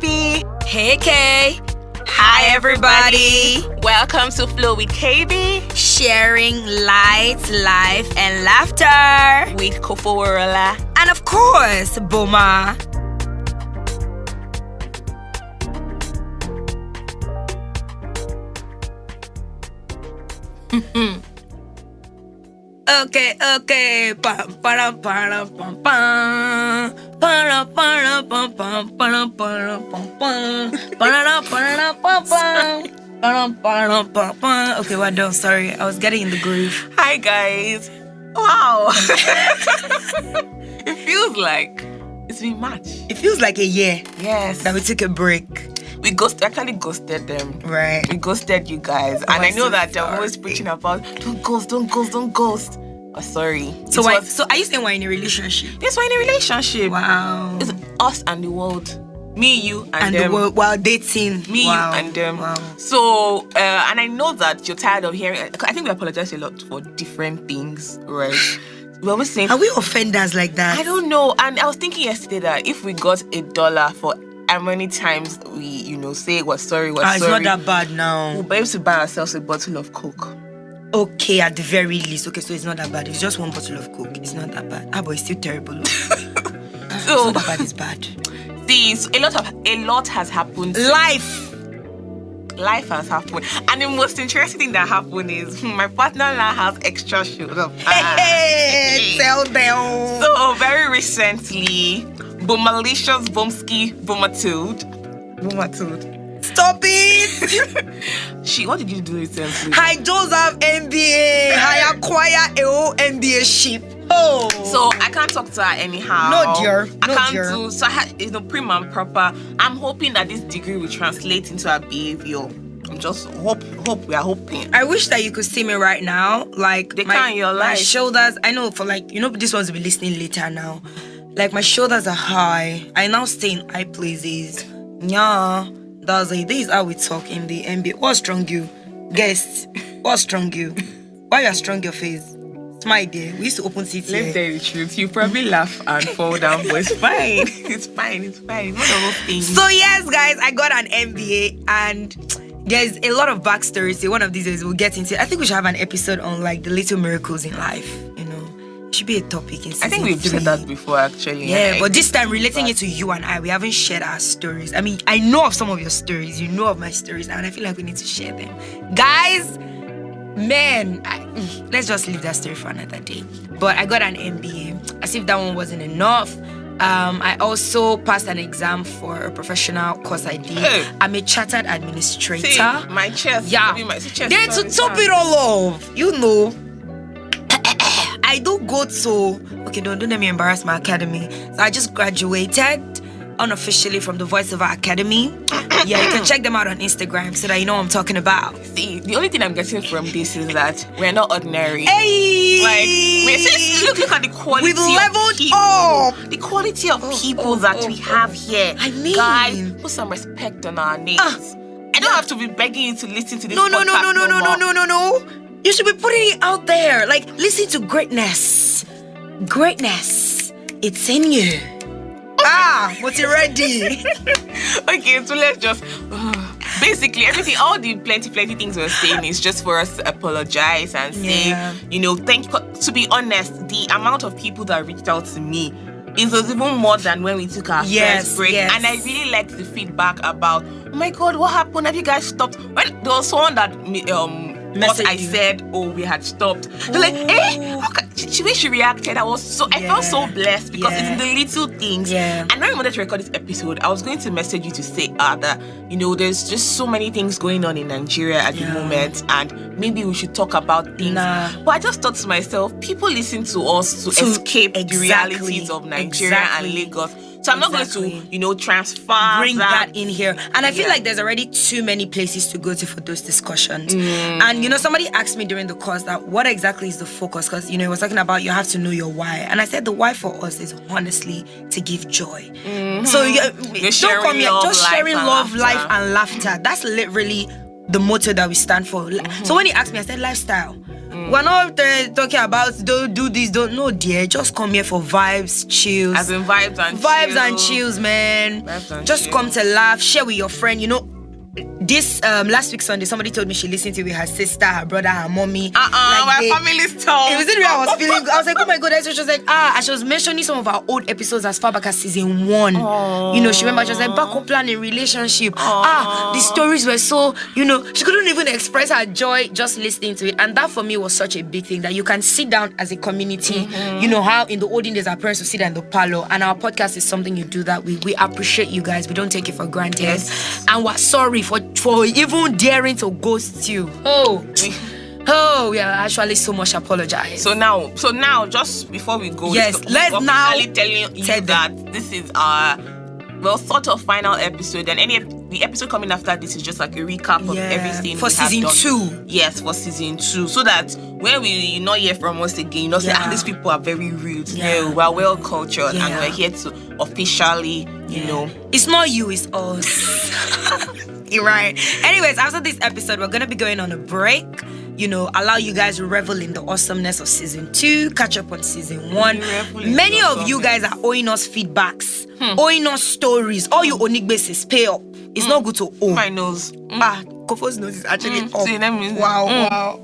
baby. Hey, Kay. Hi, everybody. Welcome to Flow with KB. Sharing light, life, and laughter. With Kofo Worola. And of course, Boma. Okay. Pam pam pam pam pam. Pam pam pam pam pam pam pam. Okay, we're done. Sorry, I was getting in the groove. Hi guys. Wow. It feels like it's been March. It feels like a year. Yes. That we took a break. We actually ghosted them. Right. We ghosted you guys. And I know that I'm always preaching about don't ghost. Oh, sorry. So are you saying we're in a relationship? Yes, we're in a relationship. Wow. It's us and the world. Me, you, and them. The world while dating. Me, you, and them. Wow. So, and I know that you're tired of hearing. I think we apologize a lot for different things, right? We always saying, are we offenders like that? I don't know. And I was thinking yesterday that if we got $1 for how many times we, say we're sorry, it's not that bad now. We'll be able to buy ourselves a bottle of Coke. Okay, at the very least. Okay, so it's not that bad. If it's just one bottle of Coke, it's not that bad. But it's still terrible. So it's not that bad, it's bad. See, so a lot has happened. Life has happened. And the most interesting thing that happened is my partner now has extra shoulder pads. Hey, tell them. So very recently, Bomalicious Bomski Bomatilde. Stop it! What did you do recently? I don't have MBA. I acquire a whole MBA ship. Oh. So I can't talk to her anyhow. No, dear. I can't do. So I had, prim and proper. I'm hoping that this degree will translate into her behavior. I'm just we are hoping. I wish that you could see me right now. Like they can't in your life. My shoulders. I know for this one's will be listening later now. Like my shoulders are high. I now stay in high places. Yeah. This is how we talk in the MBA. What's strong you? Guest. What's strong you? Why you strong your face? Smile there. We used to open seats here. Let's tell you the truth. You probably laugh and fall down, but it's fine. It's fine. It's one of those things. So yes, guys, I got an MBA and there's a lot of backstory. So one of these days we'll get into it. I think we should have an episode on the little miracles in life. It should be a topic in season I think we've 3. said that before, actually. Yeah, but this time relating it to you and I, we haven't shared our stories. I mean, I know of some of your stories, you know of my stories, and I feel like we need to share them. Guys, man, let's just leave that story for another day. But I got an MBA. As if that one wasn't enough. I also passed an exam for a professional course I did. Hey. I'm a chartered administrator. See, my chest. Yeah. Then to top it all off, I do go to... Okay, don't let me embarrass my academy. So I just graduated unofficially from the Voiceover Academy. Yeah, you can check them out on Instagram so that you know what I'm talking about. See, the only thing I'm getting from this is that we're not ordinary. Hey! Look at the quality. We've leveled of people. up. The quality of people that we have here. I mean, guys, put some respect on our names. I don't have to be begging you to listen to this. No. You should be putting it out there. Listen to greatness. Greatness. It's in you. What's it ready? Okay, so let's just... basically, everything, all the plenty things we're saying is just for us to apologize and say, thank you. To be honest, the amount of people that reached out to me it was even more than when we took our first break. Yes. And I really liked the feedback about, oh my God, what happened? Have you guys stopped? When there was someone that... what I said, we had stopped. They're like, the way she reacted, I felt so blessed because it's in the little things. Yeah. And when I wanted to record this episode, I was going to message you to say that, there's just so many things going on in Nigeria at the moment, and maybe we should talk about things. But I just thought to myself, people listen to us to escape the realities of Nigeria and Lagos. So I'm not going to, bring that in here. And I feel like there's already too many places to go to for those discussions. And, somebody asked me during the course that what exactly is the focus? Because, it was talking about you have to know your why. And I said the why for us is honestly to give joy. So don't come here, just sharing love, life, and laughter. That's literally the motto that we stand for. So when he asked me, I said lifestyle. We're not talking about don't do this, don't. No, dear. Just come here for vibes, chills. As in vibes and chills, man. Just come to laugh, share with your friend. You know, this last week Sunday, somebody told me she listened to it with her sister, her brother, her mommy. My family's told. It was in I was feeling good. I was like, oh my god. So she was like, and she was mentioning some of our old episodes as far back as season 1. You know, she remember she was like, backup plan in relationship. The stories were so, you know, she couldn't even express her joy just listening to it. And that for me was such a big thing, that you can sit down as a community. You know how in the olden days our parents would sit down in the parlor, and our podcast is something you do that we appreciate you guys. We don't take it for granted. Yes. And we're sorry for even daring to ghost you. We are actually so much apologize. So now, just before we go, yes, let's now telling you that this is our sort of final episode, and the episode coming after this is just like a recap of everything for season 2. Yes, for season 2, so that when you not hear from us again, you know, say these people are very rude. No, we're well cultured, and we're here to officially, you know, it's not you, it's us. You're right. Anyways, after this episode, we're gonna be going on a break. You know, allow you guys to revel in the awesomeness of season 2, catch up on season 1. Many of you guys are owing us feedbacks, owing us stories. All you onigbeses pay up. It's not good to owe. My nose. Kofo's nose is actually up. See, that means Wow.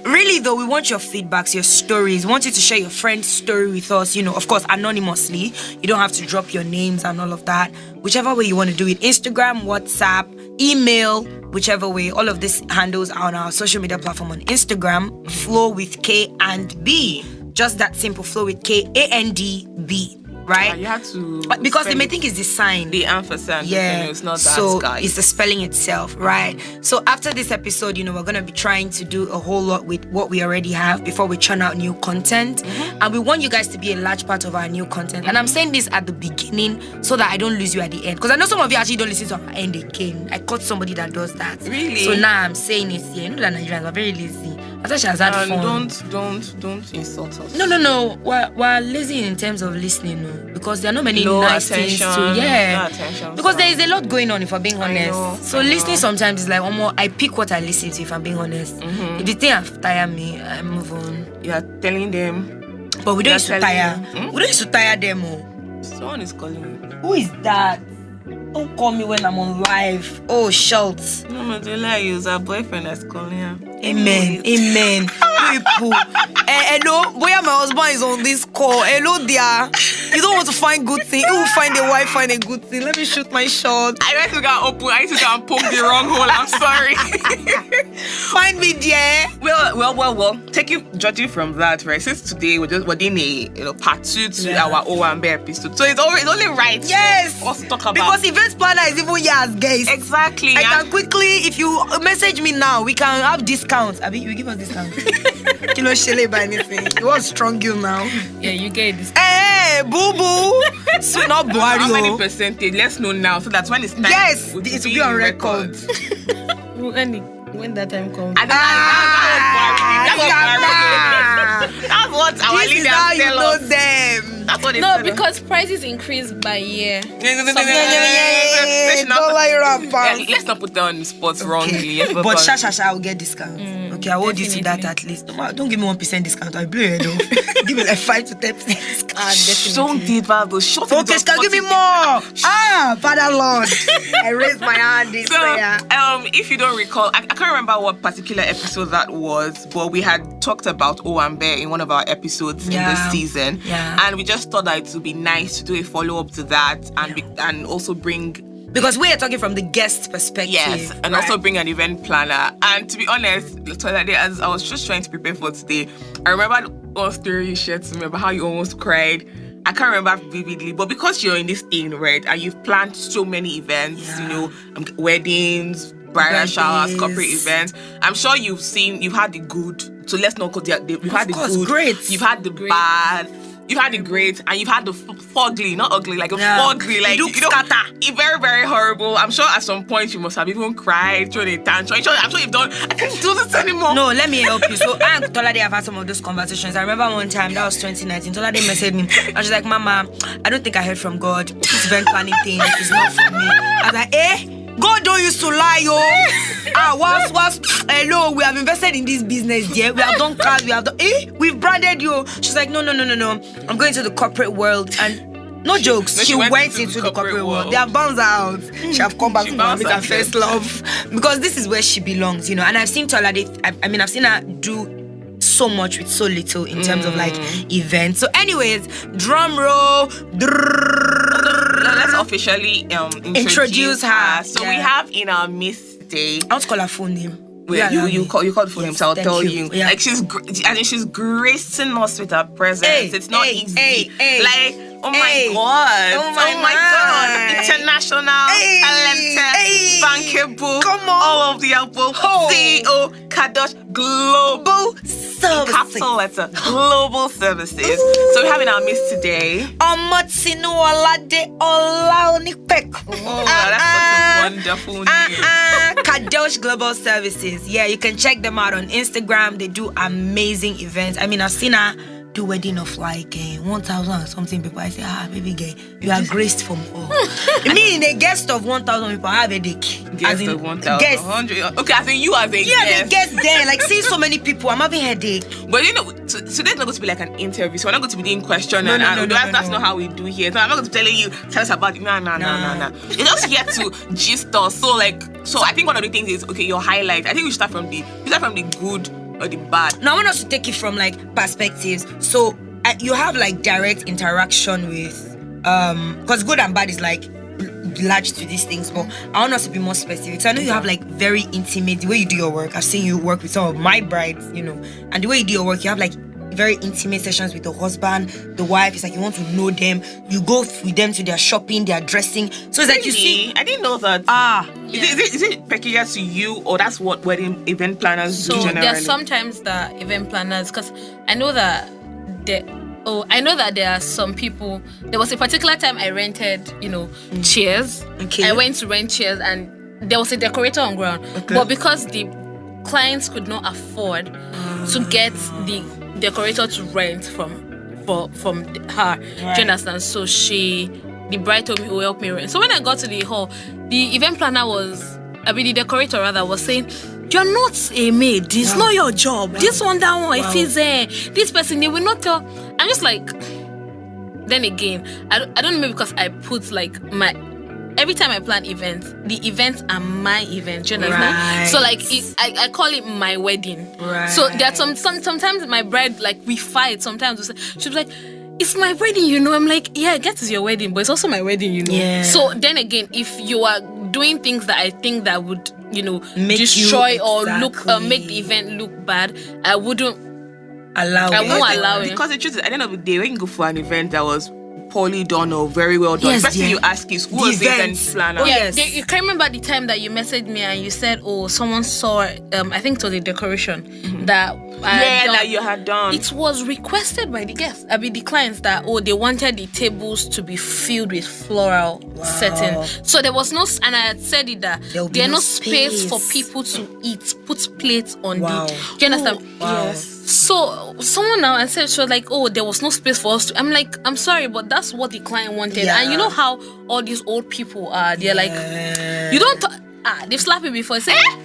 Really though, we want your feedbacks, your stories. We want you to share your friend's story with us, you know, of course, anonymously. You don't have to drop your names and all of that. Whichever way you want to do it. Instagram, WhatsApp, email, whichever way. All of these handles are on our social media platform on Instagram, FlowwithKB. Just that simple, FlowwithKANDB. Right? You have to, because they may think it's the sign, the emphasis. It's not that. So guys, it's the spelling itself, right? So after this episode, you know, we're gonna be trying to do a whole lot with what we already have before we churn out new content, and we want you guys to be a large part of our new content. And I'm saying this at the beginning so that I don't lose you at the end, because I know some of you actually don't listen to our end again. I caught somebody that does that. Really? So now I'm saying it here. You know that Nigerians are very lazy. I thought she has had fun. Don't insult us. No. We're lazy in terms of listening, because there are not many nice things to because there is a lot going on, if I'm being honest. So listening sometimes is like I pick what I listen to, if I'm being honest. If the thing have tired me, I move on. You are telling them, but we don't used to tire. We don't used to tire them. Someone is calling me. Who is that? Don't call me when I'm on live. Oh, shouts. No, but they lie. It's our boyfriend that's calling her. Amen. People. Hello, boy, my husband is on this call. Hello, dear. You don't want to find good thing. You will find a wife, find a good thing. Let me shoot my shot. I need to go and poke the wrong hole. I'm sorry. Find me, dear. Well. Judging from that, right? Since today we're doing a part 2 to our OWAMBE episode, so it's only right. Yes. For us to talk about, because event planner is even here as guest. Exactly. I can quickly, if you message me now, we can have discounts. Abi, you give us discount. Kilo shele by anything. You want strong you now? Yeah, you get this. Hey, boo boo. So not Buhari. How many percentage? Let's know now, so that's when it's time. Yes, it will be on record. When that time comes. That's what our leaders tell us. Them. That's what they No, tell because prices increase by year. Don't lie around, let's not put that on the spot wrongly. But Shasha will get discount. Okay, I hold you to that at least. Don't give me 1% discount. I blow your door. Give me like 5 to 10% discount. Definitely. Don't do that though. Shut okay, she can give me more. Father Lord. I raised my hand in prayer. If you don't recall, I can't remember what particular episode that was, but we had talked about OWAMBE in one of our episodes in this season. Yeah. And we just thought that it would be nice to do a follow-up to that and also bring... Because we are talking from the guest perspective. Yes, and also bring an event planner. And to be honest, as I was just trying to prepare for today, I remember one story you shared to me about how you almost cried. I can't remember vividly, but because you're in this thing, right, and you've planned so many events, you know, weddings, bridal showers, corporate events, I'm sure you've had the good. So let's not go there. You've had the good, great. You've had the bad. You've had the great, and you've had the fugly, not ugly, like a fugly, like it's very, very horrible. I'm sure at some point you must have even cried, thrown a tantrum. I'm sure you've done. I can't do this anymore. No, let me help you. So I and Tolade have had some of those conversations. I remember one time, that was 2019. Tolade messaged me, and she's like, "Mama, I don't think I heard from God. This event planning thing is not for me." I was like, God don't used to lie, yo. Hello, we have invested in this business, dear. We have done cars, we've branded you. She's like, no. I'm going to the corporate world. And no jokes, she went into the corporate world. They have bounced out. She have come back to her first love. Because this is where she belongs, And I've seen Tolade, I've seen her do so much with so little in terms of like events. So anyways, drum roll. Let's officially introduce her. So we have in our midst today. I want to call her full name. Wait, you call the full name, so I'll tell you. Yeah. Like she's gracing us with her presence. It's not easy. Like, oh my god, international, talented, bankable, all of the above, CEO, Kadosh, global services. Capital letter, global services. So we have in our midst today. Oh, that's such a wonderful name. Kadosh Global Services. Yeah, you can check them out on Instagram. They do amazing events. I mean, I've seen her do wedding of like 1,000 or something people. I say, baby girl, you are graced from all. I mean, a guest of 1,000 people, I have a dick. Guest of 1,100. Okay, I think you as a guest. Yeah, the guest there. Like, seeing so many people, I'm having a headache. But today's not going to be like an interview, so we're not going to be doing question that's not how we do here. So I'm not going to be telling you, tell us about it. No. You're just here to gist us. So I think one of the things is, okay, your highlight. I think we start from the good or the bad. Now I want us to take it from like perspectives. So you have like direct interaction with because good and bad is like large to these things, but I want us to be more specific. So I know you have like very intimate, the way you do your work. I've seen you work with some of my brides, and the way you do your work, you have like very intimate sessions with the husband, the wife. It's like you want to know them. You go with them to their shopping, their dressing. So it's like you see. I didn't know that. Is it peculiar to you, or that's what wedding event planners do generally? So there are sometimes the event planners, because I know that there are some people. There was a particular time I rented, chairs. Okay. I went to rent chairs, and there was a decorator on ground. Okay. But because the clients could not afford to get the decorator to rent from her, right. Do you understand? So the bride told me, "Oh, help me rent." So when I got to the hall, the event planner the decorator rather was saying, "You're not a maid. It's not your job. Wow. This one, that one, if it's this person, they will not tell." I'm just like, then again, I don't know, because I put like every time I plan events, the events are my events. You understand? Right. So like I call it my wedding. Right. So there are sometimes my bride, like, we fight. Sometimes she'll be like, "It's my wedding, I'm like, "Yeah, I guess it's your wedding, but it's also my wedding, Yeah. So then again, if you are doing things that I think that would, destroy or make the event look bad, I wouldn't allow it. Because the truth is, at the end of the day, when you go for an event that was poorly done or very well done, first thing you ask is, who was the event planner? You can remember the time that you messaged me and you said, someone saw I think it was a decoration that you had done. It was requested by the guests, the clients, that they wanted the tables to be filled with floral setting. So there was no, and I had said it, that there's no space for people to eat, put plates on do you understand? Yes. So someone now and said, she was like, there was no space for us to. I'm like, I'm sorry, but that's what the client wanted. Yeah. And you know how all these old people are. They're like, you don't. They've slapped me before. Say, what?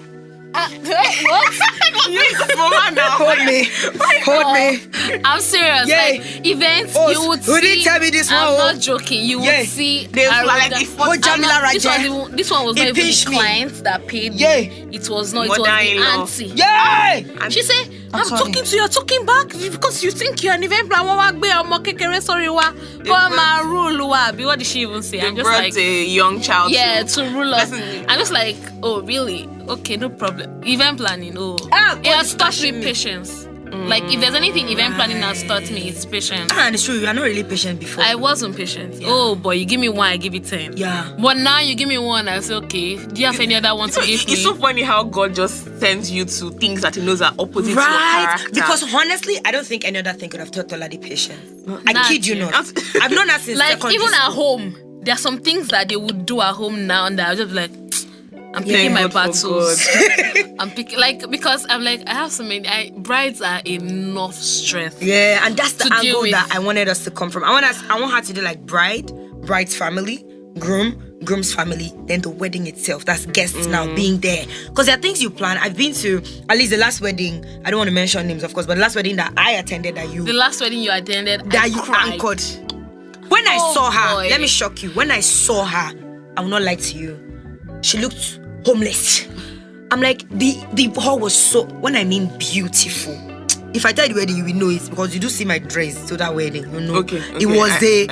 Hold me. I'm serious. Yay. Like events, you would see. Who didn't tell me this one? I'm not joking. You would see. This one was not even the clients that paid me. It was not. It was the auntie. Yay! She said, "I'm talking to you. You're talking back because you think you're an event planner. Sorry, what did she even say? I'm just like, a young child. Yeah, to rule us. I'm just like, oh really? Okay, no problem. Event planning. It has taught me patience. Like, if there's anything event planning has taught me, it's patience. And it's true, you are not really patient before. I wasn't patient. Yeah. Oh boy, you give me one, I give you 10. Yeah. But now you give me one, I say, okay, do you have any other one to give me? It's so funny how God just sends you to things that he knows are opposite to your character. Because honestly, I don't think any other thing could have taught Tola the patience. I kid you not. I've known her since secondary school. Even at home, there are some things that they would do at home now and I'll just be like, I'm picking my battles. I'm picking, because I'm like, I have so many. Brides are enough stress. Yeah, and that's the angle that I wanted us to come from. I want her to do like bride's family, groom's family, then the wedding itself. That's guests now being there. Because there are things you plan. I've been to at least the last wedding. I don't want to mention names, of course, but the last wedding that I attended The last wedding you attended, that I you cried. anchored. When I saw her, boy. let me shock you. When I saw her, I will not lie to you. She looked homeless. I'm like, the hall was so, when I mean beautiful. If I tell you the wedding, you will know it because you do see my dress to that wedding, you know. Okay. It was a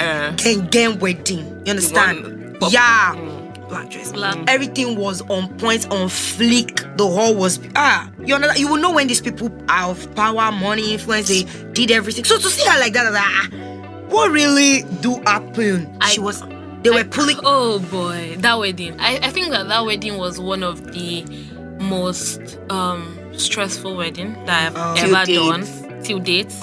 gang wedding. You understand? Yeah. Black dress. Everything was on point, on fleek. The hall was you know, you will know when these people are of power, money, influence, they did everything. So to see her like that, I was like, what really do happen? They were pulling. Oh boy, that wedding. I think that wedding was one of the most stressful wedding that I've ever done till date.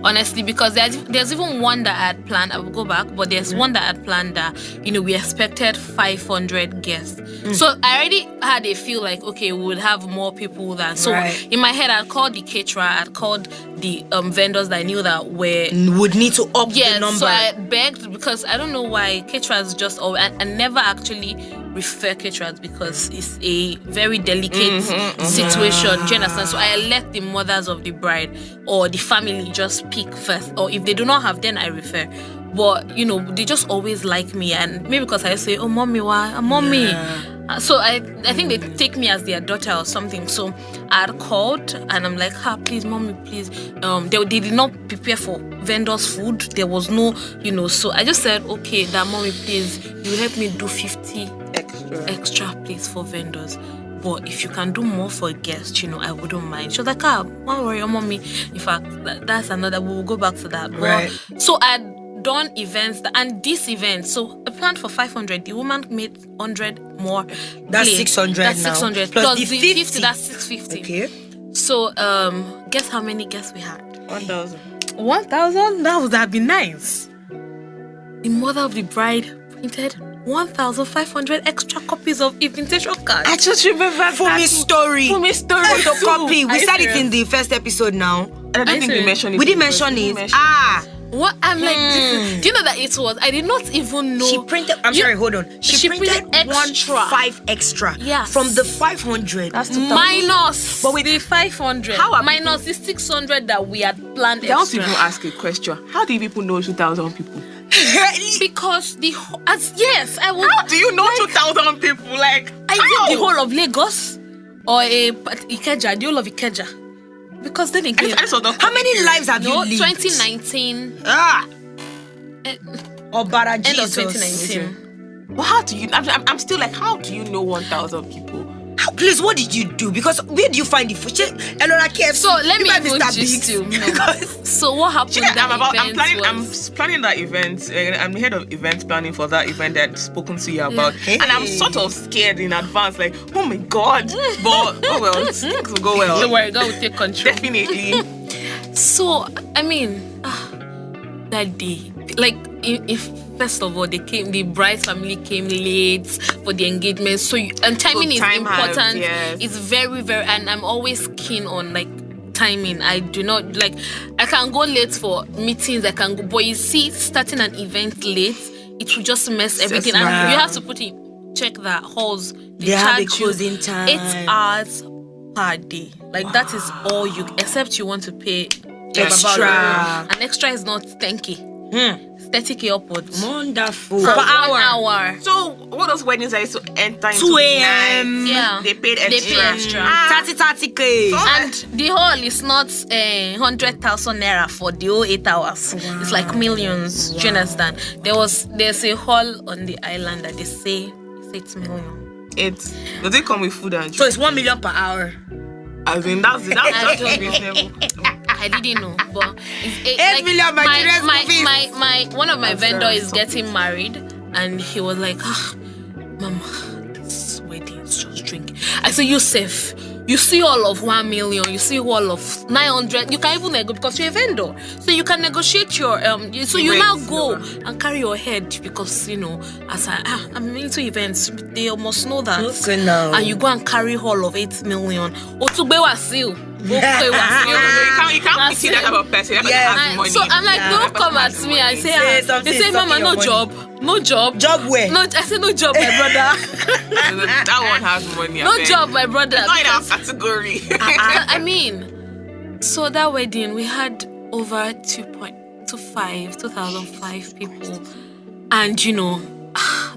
Honestly, because there's even one that I had planned. I will go back, but there's one that I had planned that, you know, we expected 500 guests. So I already had a feel like, okay, we would have more people than. So in my head, I called the caterer, I called the vendors that I knew that would need to up the number. So I begged, because I don't know why caterers just I never actually refer caterers because it's a very delicate situation. Do you understand? So I let the mothers of the bride or the family just pick first, or if they do not have, then I refer. But you know, they just always like me, and maybe because I say, "Oh, mommy, why, mommy?" So I think they take me as their daughter or something. So I had called and I'm like, please, mommy, please. They did not prepare for vendors' food. There was no, you know. So I just said, okay, that mommy, please, you help me do 50 extra, please, for vendors. But if you can do more for guests, you know, I wouldn't mind. She was like, don't worry, mommy. In fact, that's another. We'll go back to that. But, so I done events and this event. So I planned for 500. The woman made 100 more. That's 600 That's now. 600 Plus the 50. That's 650. Okay. So guess how many guests we had? 1,000. 1,000? That would have been nice. The mother of the bride printed 1,500 extra copies of invitation cards. I just remember For me story. Photocopy. We said it in the first episode now. And I don't think we mentioned it. We didn't mention it. What? I'm like, do you know that it was? I did not even know. She printed. Sorry, hold on. She printed extra. 5 extra. Yeah. From the 500. That's minus. But with the 500. How minus the 600 that we had planned. I want to even ask a question. How do people know 2,000 people? Because yes, I will. How do you know 2,000 people? Like, I did the whole of Lagos or Ikeja, the whole of Ikeja. Because then again, how many lives have you lived? 2019. Obara End of Jesus. 2019. But how do you? I'm still like, how do you know 1,000 people? Please, what did you do? Because where do you find the food? So let me even just So what happened? I'm planning that event. I'm the head of event planning for that event that I've spoken to you about, and I'm sort of scared in advance. Like, oh my god! But oh well, things will go well. Don't worry, God will take control. Definitely. So I mean, that day, like if. First of all, the bride's family came late for the engagement. So timing is important. It's very, very, and I'm always keen on like timing. I do not like. I can go late for meetings. I can go, but you see, starting an event late, it will just mess everything. And you have to check that halls. They have a closing time. 8 hours per day. Like that is all you, except you want to pay extra. An extra is not 10K. 30K upwards. Wonderful. Per hour. So what those weddings I used to enter into 2 a.m. Yeah. They paid extra. 30K. And the hall is not 100,000 naira for the whole 8 hours. Wow. It's like millions. Do you understand? There's a hall on the island that they say 6 million. Does it come with food and drink? So it's 1 million per hour. I mean that's just reasonable. I didn't know, but it's 8 million. My one of my vendors is getting married, and he was like, Mama, this wedding is just drinking. I said, Yusuf, you see all of 1 million, you see all of 900. You can even negotiate because you're a vendor, so you can negotiate your So you now go and carry your head because you know, as I'm into events, they must know that. Okay, now. And you go and carry all of 8 million. Otugbe Wasil. You can't see that type of person. Has money. So I'm like, don't come at me and say, they say, Mama, no job. No job. Job where? No, I said no job, my brother. That one has money. No job, my brother. It's not in our category. I mean, so that wedding we had over 2,005 people, and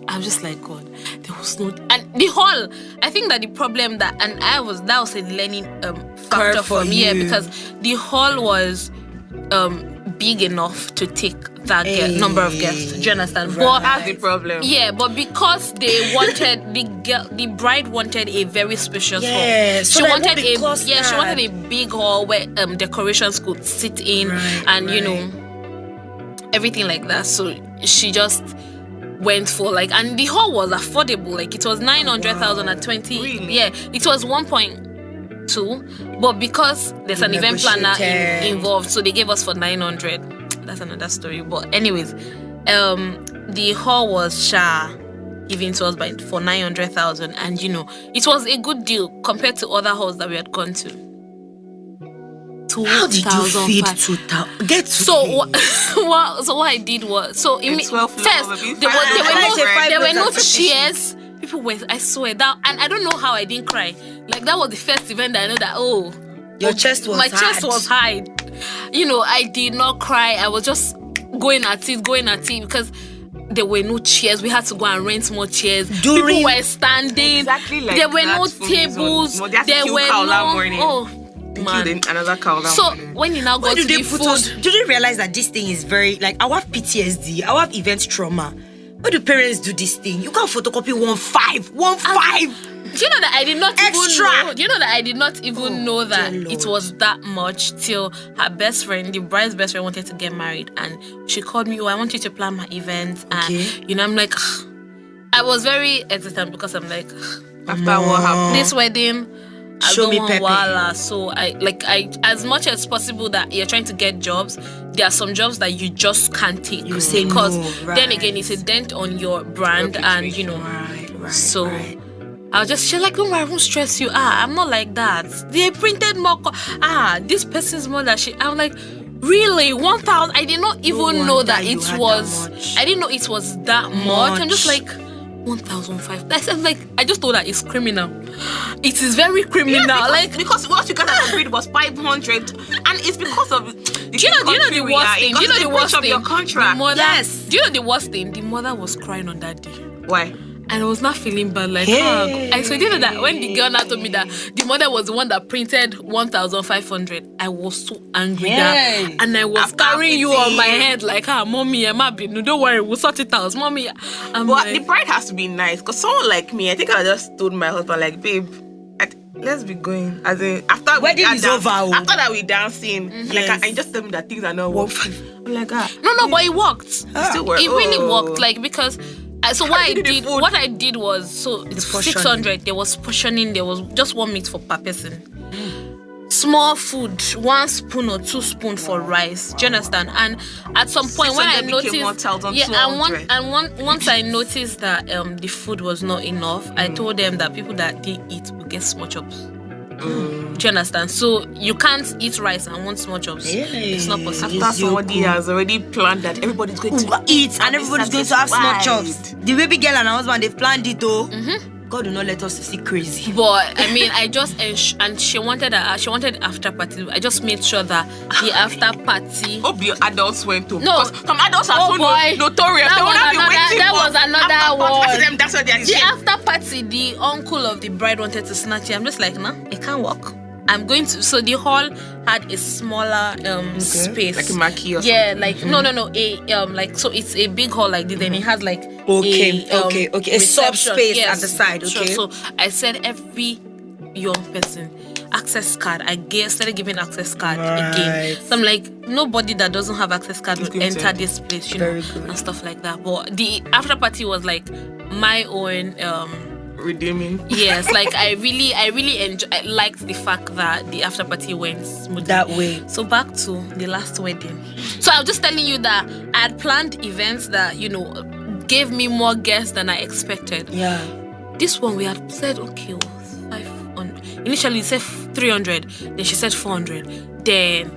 I'm just like, God, there was no, and the hall. I think that the problem that was a learning factor for me, because the hall was big enough to take that number of guests. Do you understand? Right. But that's the problem. Yeah, but because they wanted the bride wanted a very spacious hall. So She wanted a big hall where decorations could sit in, and everything like that. So she just went for and the hall was affordable. It was 900,000 at 20. Really? Yeah, it was 1.2, but because there's an event planner involved, so they gave us for 900. That's another story. But anyways, the hall was given to us for 900,000, and it was a good deal compared to other halls that we had gone to. How did you feed 2,000? Get to so what I did was there were no chairs. People were, I swear that, and I don't know how I didn't cry. That was the first event that I know that your chest was chest was high. I did not cry. I was just going at it because there were no chairs. We had to go and rent more chairs. People were standing. Exactly like there were that no tables. There were no. Man. Another cow. So when you now go to the food, do they realize that this thing is very I have PTSD, I have event trauma. Why do parents do this thing? You can't photocopy 1.5. Do you know that I did not even know? Do you know that I did not even know that it was that much till her best friend, the bride's best friend, wanted to get married, and she called me. I want you to plan my event, and I'm like, I was very hesitant because I'm like, after what happened, this wedding. Show me Pepe. So I as much as possible that you're trying to get jobs, there are some jobs that you just can't take. You say because no, then again it's a dent on your brand, and so I was just, she's like, don't worry, I won't stress you. I'm not like that. They printed more. This person's more that she. I'm like, really? 1,000? I did not even know that it was. I didn't know it was that much. I'm just like, 1,005. I just thought that it's criminal. It is very criminal. Yeah, because what you guys agreed was 500, and it's because of. Do you know the worst thing? Do you know the worst thing? Your contract. Yes. Do you know the worst thing? The mother was crying on that day. Why? And I was not feeling bad. I said, you know that when the girl now told me that the mother was the one that printed 1,500, I was so angry and I was carrying you on my head mommy, don't worry, we'll sort it out, mommy. But the bride has to be nice, because someone like me, I think I just told my husband babe, let's be going. As in, after wedding is over. After that we dancing. I just tell me that things are not working. I'm like No, but it worked. It still worked. It really worked. Because. So what I did was, so it's 600. There was portioning. There was just 1 meat for per person. Small food, 1 spoon or 2 spoons for rice. Do you understand? And at some point when I noticed, once I noticed that the food was not enough, I told them that people that didn't eat will get small chops. Do you understand? So you can't eat rice and want small chops. It's not possible. After somebody has already planned that everybody's going to eat and everybody's going to have small chops. The baby girl and her husband, they've planned it though. God will not let us see crazy. But I mean, I just and she wanted after party. I just made sure that the after party. Hope the adults went to. No, some adults are so notorious. That was another one. That's what they are. The after party, the uncle of the bride wanted to snatch it. I'm just like, nah, it can't work. I'm going to. So the hall had a smaller space, like a marquee or something. Yeah, no, so it's a big hall like this, and it has a subspace at the side. Okay. So I said every young person access card. I started giving access card again. So I'm like, nobody that doesn't have access card will enter this place, and stuff like that. But the after party was like my own. Redeeming. Yes, I really liked the fact that the after party went smoothly that way. So back to the last wedding. So I was just telling you that I had planned events that gave me more guests than I expected. Yeah. This one we had said 500. Initially it said 300. Then she said 400. Then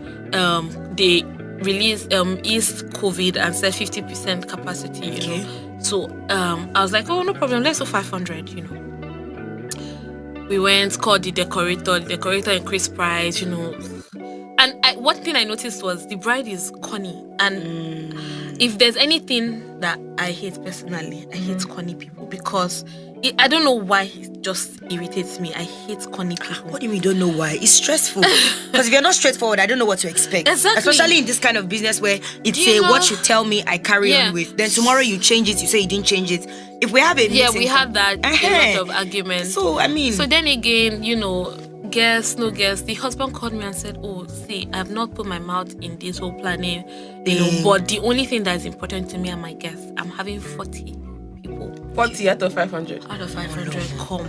they released eased COVID and said 50% capacity. So I was like, oh, no problem, let's do 500, you know. We went, called the decorator increased price, you know. And one thing I noticed was the bride is corny. And if there's anything that I hate personally, I hate corny people because I don't know why it just irritates me. I hate corny people. What do you mean you don't know why? It's stressful. Because if you're not straightforward, I don't know what to expect. Exactly. Especially in this kind of business where it's what you tell me, I carry on with. Then tomorrow you change it, you say you didn't change it. If we have a meeting... Yeah, we had that a lot of arguments. So, I mean... So then again, you know, no guess. The husband called me and said, oh, see, I have not put my mouth in this whole planning, you know, but the only thing that is important to me and my guests, I'm having 40 people. 40 out of 500? Out of 500 come.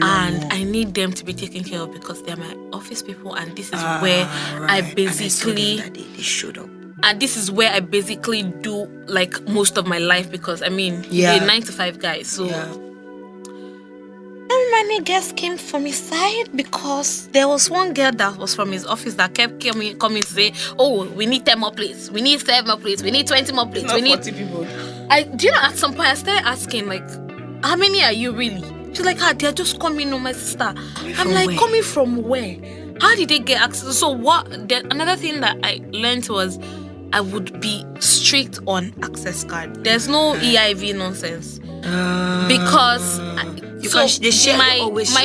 And I need them to be taken care of because they're my office people, and this is where I basically... They showed up. And this is where I basically do like most of my life because I mean, they're 9 to 5 guys. So many guests came from his side because there was one girl that was from his office that kept coming to say, oh, we need 10 more plates, we need 7 more plates, we need 20 more plates. We need 40 people. Do you know, at some point I started asking, like, how many are you really? She's like, they're just coming on my sister. I'm like, coming from where? How did they get access? So another thing that I learned was I would be strict on access card. There's no EIV nonsense. Because my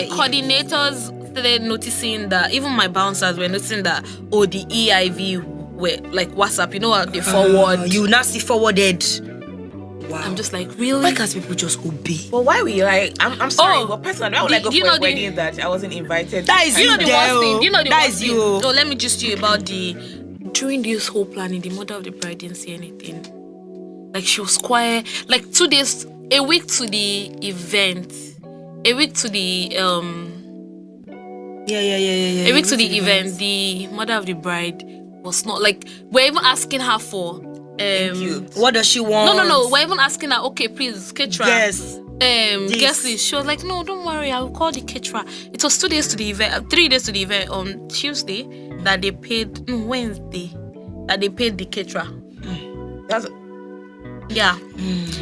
coordinators started noticing that, even my bouncers were noticing that, the EIV were like WhatsApp, you know what, they forward. You now see forwarded. Wow. I'm just like, really? Why can't people just obey? But why we like? I'm sorry, but personally, I would like go for a wedding that I wasn't invited. That is the worst thing. You know the that worst is thing. you. So let me just tell you about during this whole planning, the mother of the bride didn't say anything. Like, she was quiet. Like a week to the event. A week to the A week to the event, the mother of the bride was not like, we're even asking her for what does she want? No. We're even asking her, okay, please, caterer. Yes. Guess this. She was like, no, don't worry, I'll call the caterer. It was 2 days to the event, 3 days to the event. On Tuesday, that they paid. Wednesday, that they paid the caterer.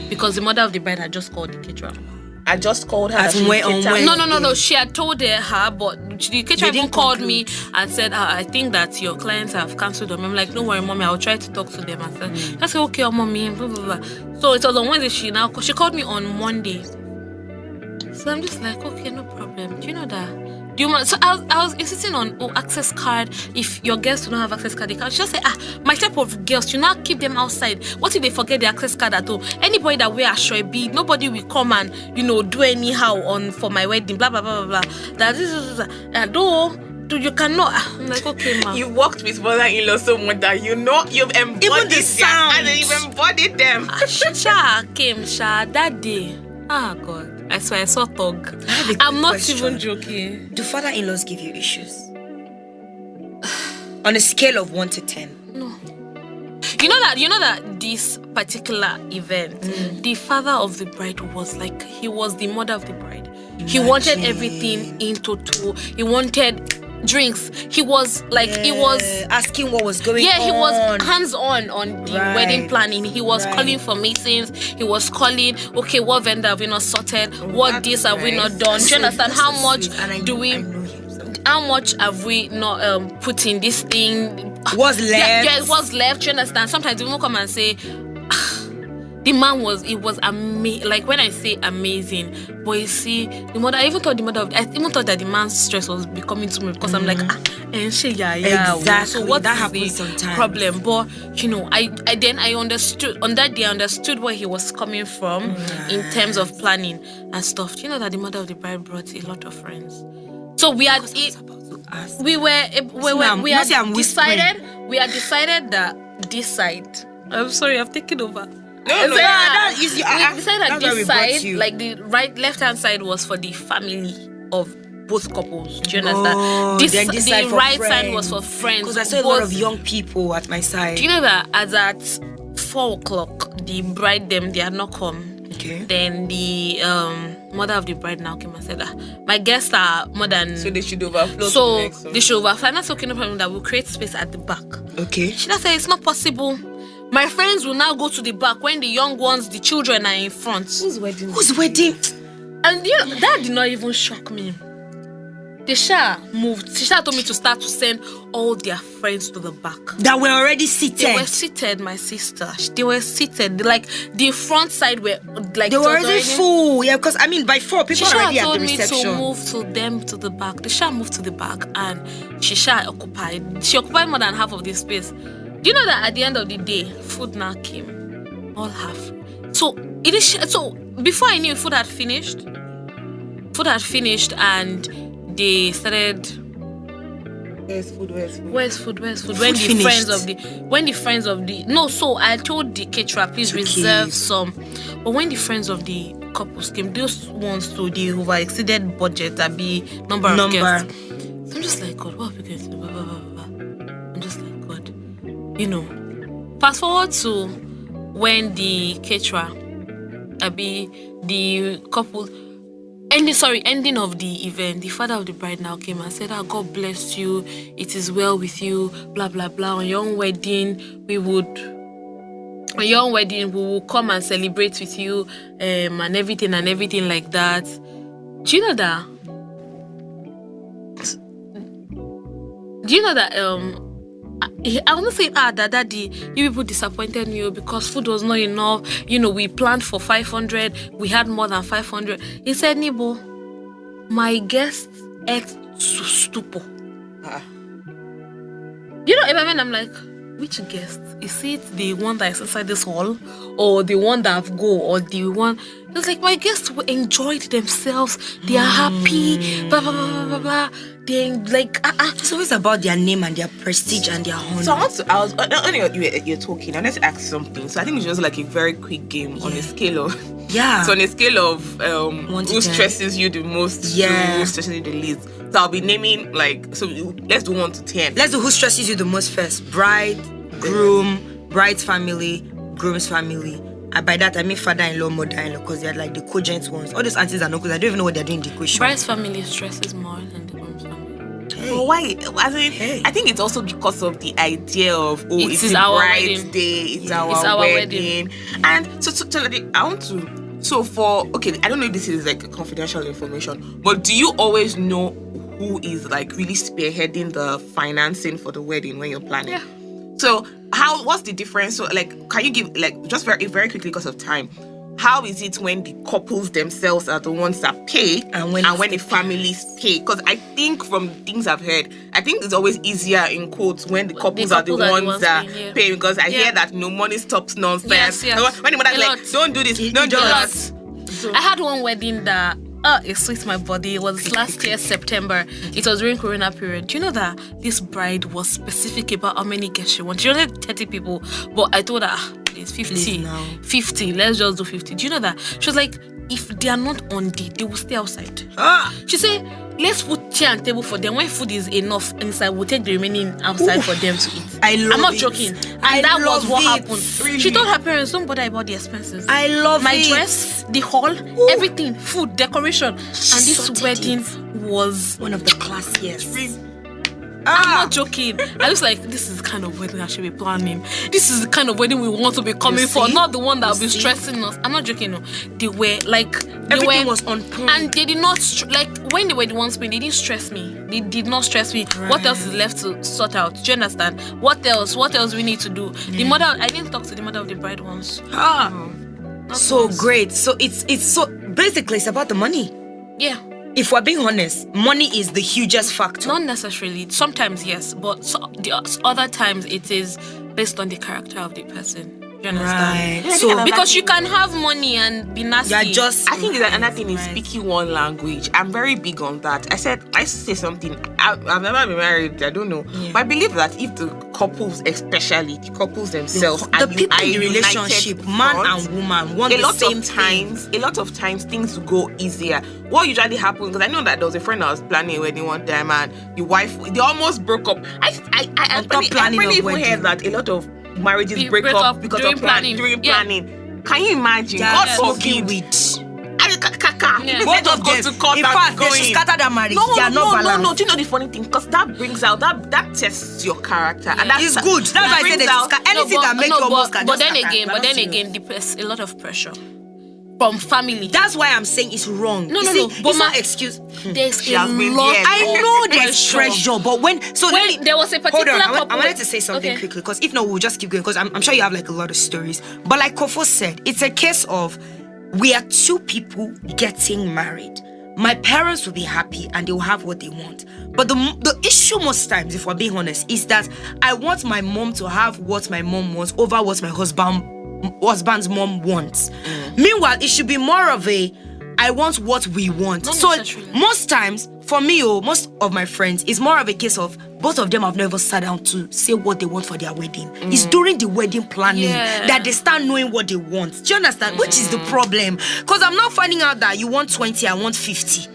Because the mother of the bride had just called the caterer. I just called her. No. She had told her, but the caterer even called me and said, I think that your clients have cancelled them. I'm like, don't worry, mommy, I'll try to talk to them. I said, okay, mommy, blah, blah, blah. So it was on Wednesday. She called me on Monday. So I'm just like, okay, no problem. Do you know that? So I was insisting on access card. If your girls do not have access card, they can just say, my type of girls, you now keep them outside. What if they forget the access card at home? Anybody that wear a shoibi, nobody will come and do anyhow for my wedding, blah blah blah blah blah. You cannot. I'm like, okay, ma. You worked with mother-in-law so much that you've embodied even the sound, and you've embodied them. Came that day. God. I swear I saw thug. I'm not even joking. Do father-in-laws give you issues? On a scale of 1 to 10? No. You know that this particular event, the father of the bride was like, he was the mother of the bride. Imagine. He wanted everything in total. He wanted drinks. He was like, he was asking what was going on. Yeah, he was hands-on on the wedding planning. He was calling for meetings. He was calling, okay, what vendor have we not sorted? What this have we not done? Do you understand? How much how much have we not put in this thing? What's left? Yeah, what's left? Do you understand? Sometimes they won't come and say, the man was amazing. Like, when I say amazing, but you see, I even thought that the man's stress was becoming too much because I'm like, exactly. So what that happens sometimes? Problem? But I understood on that day. I understood where he was coming from in terms of planning and stuff. You know that the mother of the bride brought a lot of friends. So we had decided that this side. I'm sorry, I've taken over. That's easy. We decided that this side, like the left-hand side, was for the family of both couples. Do you understand? This side the right side was for friends. Because I saw a lot of young people at my side. Do you know that as at 4:00, the bride they had not come. Okay. Then the mother of the bride now came and said, my guests are more than... So they should overflow. So they should overflow. And that's okay, no problem, that we'll create space at the back. Okay. She just said, it's not possible. My friends will now go to the back when the young ones, the children are in front. Whose wedding? And that did not even shock me. The Shah moved. The Shah told me to start to send all their friends to the back. That were already seated. They were seated, my sister. They were seated. Like the front side were like. They were already full. Yeah, because by 4 people already at the reception. The Shah told me to move to them to the back. The Shah moved to the back and She occupied. She occupied more than half of the space. Do you know that at the end of the day, food now came, all half. So before I knew, food had finished. And they started. Where's food? When the friends of the no, so I told the caterer, please reserve some. But when the friends of the couples came, those ones to the over exceeded budget and be number of guests. So I'm just like, God, what are we going to do? Blah, blah, blah, blah. I'm just like, God, Fast forward to when the caterer, the couple. Ending of the event, the father of the bride now came and said, God bless you, it is well with you, blah, blah, blah. On your own wedding, we will come and celebrate with you, and everything like that. Do you know that? I want to say, Daddy, you people disappointed me because food was not enough. We planned for 500. We had more than 500. He said, Nibo, my guests ate to stupor. Even I'm like, which guest? Is it the one that is inside this hall? Or the one that have go? Or the one... It's like, my guests enjoyed themselves. They are happy. Blah, blah, blah, blah, blah. They like... It's always about their name and their prestige and their honor. So you're talking, I wanted to ask something. So I think it's just like a very quick game on a scale of... Yeah. So on a scale of who stresses you the most to who stresses you the least. So I'll be naming so let's do 1 to 10. Let's do who stresses you the most first. Bride, groom, bride's family, groom's family. And by that I mean father-in-law, mother-in-law, because they're like the cogent ones. All those aunties and uncles, I don't even know what they're doing in the equation. Bride's family stresses more than the groom's family. Well, why? I think it's also because of the idea of it's our bride's day, it's our wedding. And so I want to. So I don't know if this is like confidential information, but do you always know who is like really spearheading the financing for the wedding when you're planning? Yeah. So what's the difference? So can you give just very, very quickly because of time, how is it when the couples themselves are the ones that pay and when the families pay? Because I think from things I've heard, I think it's always easier in quotes when the couples are the ones that pay, because I hear that money stops nonsense. Yes. When the mother's like, don't do this, don't do that. I had one wedding that it sweet my body. It was last year September. It was during Corona period. Do you know that this bride was specific about how many guests she wanted? She wanted 30 people, but I told her, please 50. 50. Let's just do 50. Do you know that? She was like, if they are not on they will stay outside. She said, let's put chair and table for them. When food is enough inside, we'll take the remaining outside for them to eat. I'm not joking. And that was what happened. Really? She told her parents, don't bother about the expenses. I love my dress, the hall, everything, food, decoration. And this wedding was one of the classiest. I'm not joking. I was like, this is the kind of wedding I should be planning. This is the kind of wedding we want to be coming for, not the one that will be stressing us. I'm not joking. No. They were like, everything was on point. And they did not, when they were the ones paying, they didn't stress me. They did not stress me. Right. What else is left to sort out? Do you understand? What else we need to do? The mother, I didn't talk to the mother of the bride once. So great. So it's so, basically it's about the money. Yeah. If we're being honest, money is the hugest factor. Not necessarily. Sometimes, yes. But the other times, it is based on the character of the person. Do you understand? Right. So, because you can have money and be nasty. I think another thing is speaking one language. I'm very big on that. I say something. I've never been married. I don't know. Yeah. But I believe that if the couples, especially the couples themselves, the people in the relationship, man and woman, want the same thing. A lot of times things will go easier. What usually happens, because I know that there was a friend I was planning a wedding one time, and the wife, they almost broke up. I really even heard that a lot of marriages break up because of during planning. Can you imagine? God forbid. Both of them. In fact, they should scatter their marriage. They are not balanced. No. Do you know the funny thing? Because that brings out that tests your character, and it's good. That's why I said they should scatter anything that makes your most. But then again, there's a lot of pressure from family. That's why I'm saying it's wrong. No. It's not excuse. There's a lot. I know there's pressure, but when there was a particular couple. I wanted to say something quickly, because if not, we'll just keep going. Because I'm sure you have like a lot of stories. But like Kofo said, it's a case of we are two people getting married. My parents will be happy and they'll have what they want. But the issue most times, if we're being honest, is that I want my mom to have what my mom wants over what my husband's mom wants. Meanwhile, it should be more of a I want what we want. Not so necessarily. most times, for me, most of my friends, it's more of a case of both of them have never sat down to say what they want for their wedding. It's during the wedding planning that they start knowing what they want. Do you understand? Which is the problem? Because I'm not finding out that you want 20, I want 50.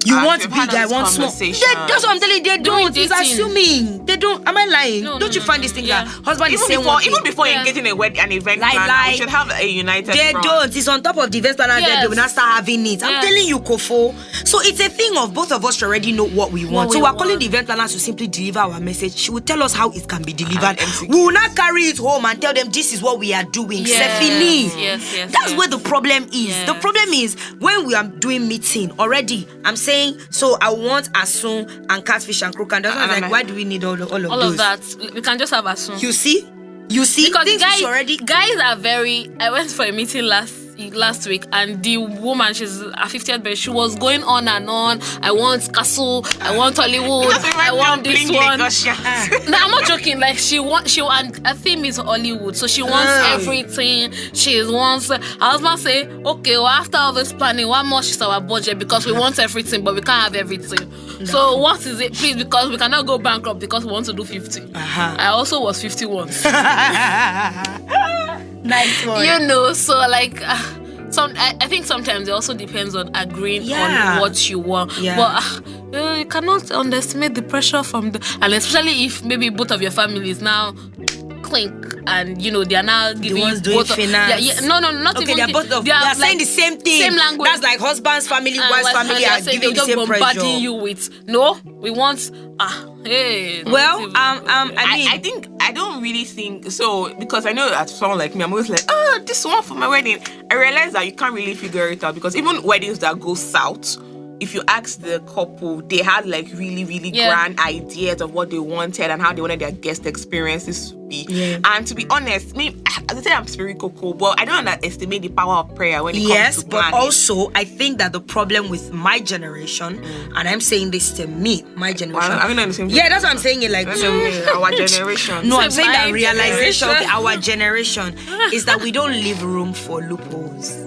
You want big, I want small. That's what I'm telling you. They don't. It's assuming. They don't. Am I lying? Don't you find this thing that husband is saying one thing? Even before engaging an event planner, we should have a united They front. don't. It's on top of the event planner. They will not start having it. I'm telling you, Kofo. So it's a thing of both of us already know what we want. So we're calling the event planner to simply deliver our message. She will tell us how it can be delivered. We will not carry it home and tell them this is what we are doing. Yes. That's where the problem is. The problem is when we are doing meeting already. I'm saying, so I want asun and catfish and crook, and that's like, why do we need all of that? We can just have asun. You see, because guys guys are very. I went for a meeting last week, and the woman, she's a 50th birthday, she was going on and on. I want castle, I want Hollywood, I want this one. No, I'm not joking. Like she wants her theme is Hollywood, so she wants everything. She wants. Her husband say, okay, well, after all this planning, what much is our budget? Because we want everything, but we can't have everything. No. So what is it, please? Because we cannot go bankrupt because we want to do 50. I also was 50 once. Nice one. You know, so like I think sometimes it also depends on agreeing on what you want. But you cannot underestimate the pressure from and especially if maybe both of your families now clink and they are now giving the ones doing finance. No, not okay, even. They are saying the same thing. Same language. That's like husband's family, wife's family are giving the same pressure. Bombarding you with we want hey. Well, I mean, I don't really think so, because I know that someone like me, I'm always like, this one for my wedding. I realize that you can't really figure it out, because even weddings that go south, if you ask the couple, they had like really, really grand ideas of what they wanted and how they wanted their guest experiences to be. And to be honest, as I said, I'm spiritual, but I don't underestimate the power of prayer when it comes to planning. But also, I think that the problem with my generation, and I'm saying this to me, my generation. Well, I'm not the same that's what I'm saying it like our generation. No, I'm saying that realization, our generation, is that we don't leave room for loopholes.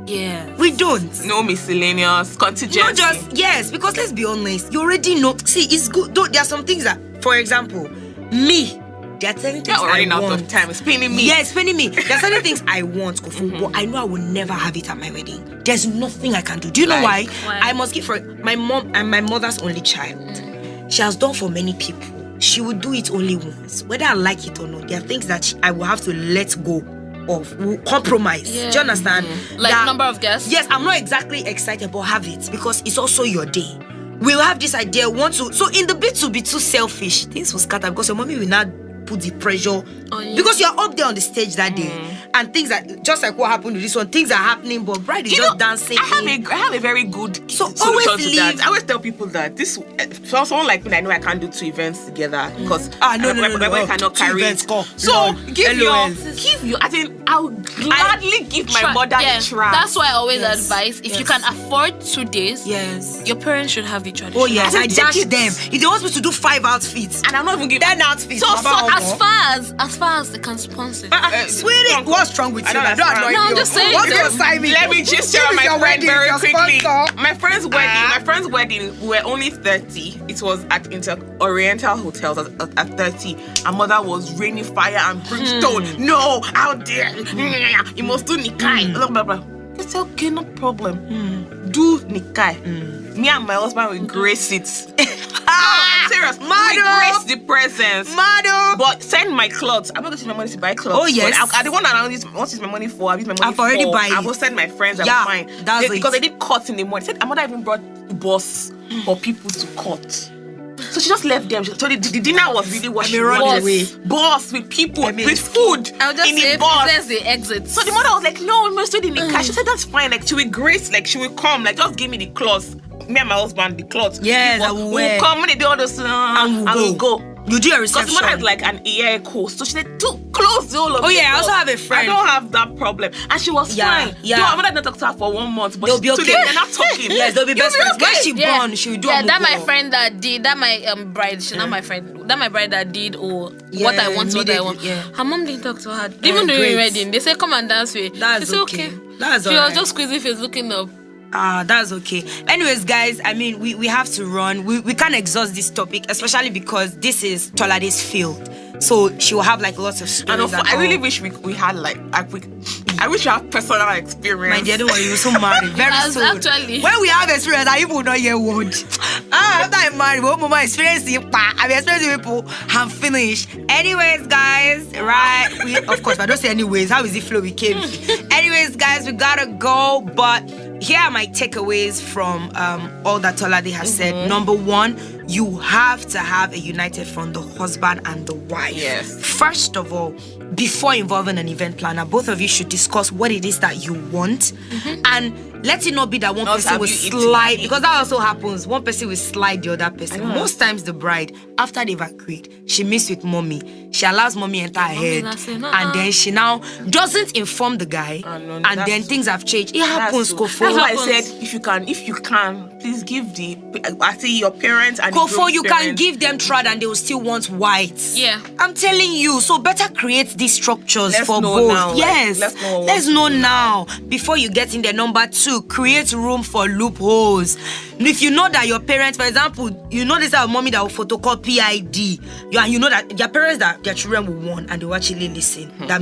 Yeah, we don't. No miscellaneous contingency. Not just because let's be honest. You already know. See, it's good. There are some things that, for example, me. There are certain things I want. Out of time. It's paining me. Yeah, it's paining me. There are certain things I want, but I know I will never have it at my wedding. There's nothing I can do. Do you know why? I must give for my mom. I'm my mother's only child. She has done for many people. She will do it only once, whether I like it or not. There are things that I will have to let go of, compromise. Do you understand? Like that, number of guests? Yes, I'm not exactly excited, but have it, because it's also your day. We'll have this idea, so in the bit to be too selfish, things will scatter, because your mommy will not put the pressure on you. Because you're up there on the stage that day, and things that, just like what happened with this one, things are happening, but bride is just dancing. I have a very good solution to that. I always tell people that this, for someone like me, I know I can't do 2 events together, because my wife cannot carry it. So give your, I think I'll gladly give my mother a try. That's why I always advise, if you can afford 2 days, your parents should have the tradition. Oh yes, I dash them. If they want me to do 5 outfits, and I'm not even giving 10 outfits. So as far as they can sponsor. Sweetie, what's wrong with you? No, I'm just saying. Let me just share my friend very quickly. My friend's wedding, we were only 30. It was at Oriental Hotels at 30. Our mother was raining fire and brimstone. No, out there. You must do nikai. Blah, blah, blah. It's okay, no problem. Do nikai. Me and my husband will grace it. Serious. We grace the presents. But send my clothes. I'm not going to use my money to buy clothes. Oh, yes. I don't want to use my money for. I've used my money I've already buy it. I will send my friends. Yeah, I'm fine. that's Because they did cuts in the morning. Said, my mother even brought boss for people to cut. So she just left them. So the dinner was really what she wanted. Boss with people, with food I was just in the boss. There's the exit. So the mother was like, no, we must do it in the car. She said, that's fine. Like, she will grace, like, she will come. Like, just give me the clothes. Me and my husband, the clothes. Yes, I will wear. We'll come when they do all this, and we'll go. You do a reception. Because the mother has like an ear course. So she said, close all of Oh, yeah, I also have a friend. I don't have that problem. And she was fine. Yeah. No, I wanted not to talk to her for 1 month. But they'll be okay. Today, they're not talking. Yes, they'll be best friends. Okay. When she born, she will do a that my move. friend that did, that my bride, she's not my friend, that my bride that did, or what I want, what I want. Yeah. Her mom didn't talk to her. Even during wedding, they say, come and dance with. That's she said, okay. okay. That's she alright. was just squeezing face, looking up. That's okay. Anyways, guys, I mean, we have to run. We can't exhaust this topic, especially because this is Tolade's field. So she will have like lots of stories. I really wish we had like I wish you have personal experience. My dear, don't worry, you're so married. Very soon. Actually. When we have experience, I even not hear word. After I'm married, what mama experiencing? I'm experiencing people. I'm finished. Anyways, guys, right? Of course, I don't say anyways. How is it flow with KB? Anyways, guys, we gotta go. But here are my takeaways from all that Tolade has said. Number 1, you have to have a united front, the husband and the wife. Yes. First of all, before involving an event planner, both of you should discuss what it is that you want, and let it not be that one person will slide, because that also happens. One person will slide the other person. Most times the bride, after they've agreed, she meets with mommy. She allows mommy enter her head, and then she now doesn't inform the guy, and then things have changed. It happens, Kofo. That's why I said, if you can, please give your parents and Kofo, you can give them trad and they will still want white. Yeah. I'm telling you. So better create these structures for know both. now. Yes. Let's know now before you get in there. Number 2, create room for loopholes. If you know that your parents, for example, you know this our mommy that will photocopy ID, you know that your parents that their children will want and they will actually listen. That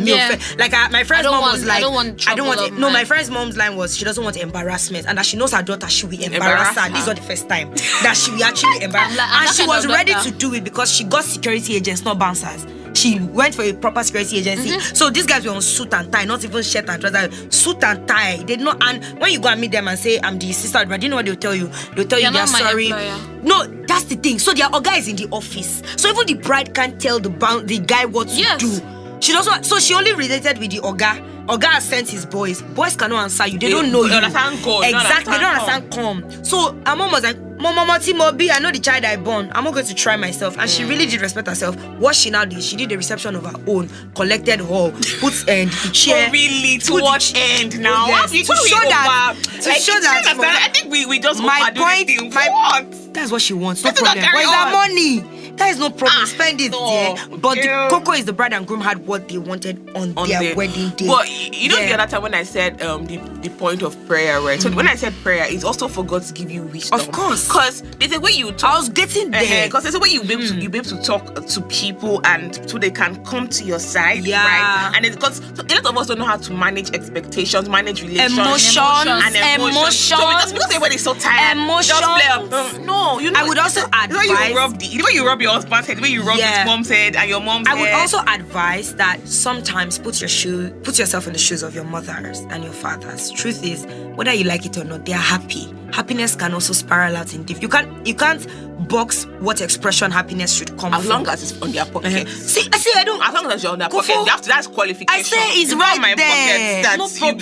my friend's mom was like, my friend's mom's line was, she doesn't want embarrassment, and that she knows her daughter, she will embarrass her. This is not the first time that she will actually embarrass her. And she was ready to do it because she got security agents, not bouncers. She went for a proper security agency. So these guys were on suit and tie, not even shirt and trousers. Suit and tie. They did not. And when you go and meet them and say, I'm the sister, but do you know what they'll tell you? They'll tell you they're sorry. No, that's the thing. So their guy is in the office. So even the bride can't tell the guy what to do. She doesn't. So she only related with the Oga. Oga has sent his boys. Boys cannot answer you. They don't know you. Understand God. Exactly. They don't understand come. So her mom was like, Mama Timobi, I know the child I born. I'm not going to try myself. And she really did respect herself. What she now did, she did the reception of her own, collected her, put the chair. Oh, really? To what end now? Yes, to show that. I think we just my point. What? That's what she wants. No problem. Where's that money? That is no problem. Spend it there. But the cocoa is the bride and groom had what they wanted on their wedding day. But you know the other time when I said the point of prayer, right? So when I said prayer, it's also for God to give you wisdom. Of course. Because there's a way you talk. I was getting there. Because there's a way you be able to talk to people and so they can come to your side. Yeah. Right? And it's because a lot of us don't know how to manage expectations, manage relations. Emotions. So because everybody's so tired. No, you know. I would also advise. The way you rub your husband's head, the way you rub his mom's head and your mom's head. I would also advise that sometimes put yourself in the shoes of your mothers and your fathers. Truth is, whether you like it or not, they are happy. Happiness can also spiral out in you can't box what expression happiness should come as from. long as it's on their pocket. See, I don't. As long as you're on their pocket, that's qualification. I say it's right my there. Pocket, no problem.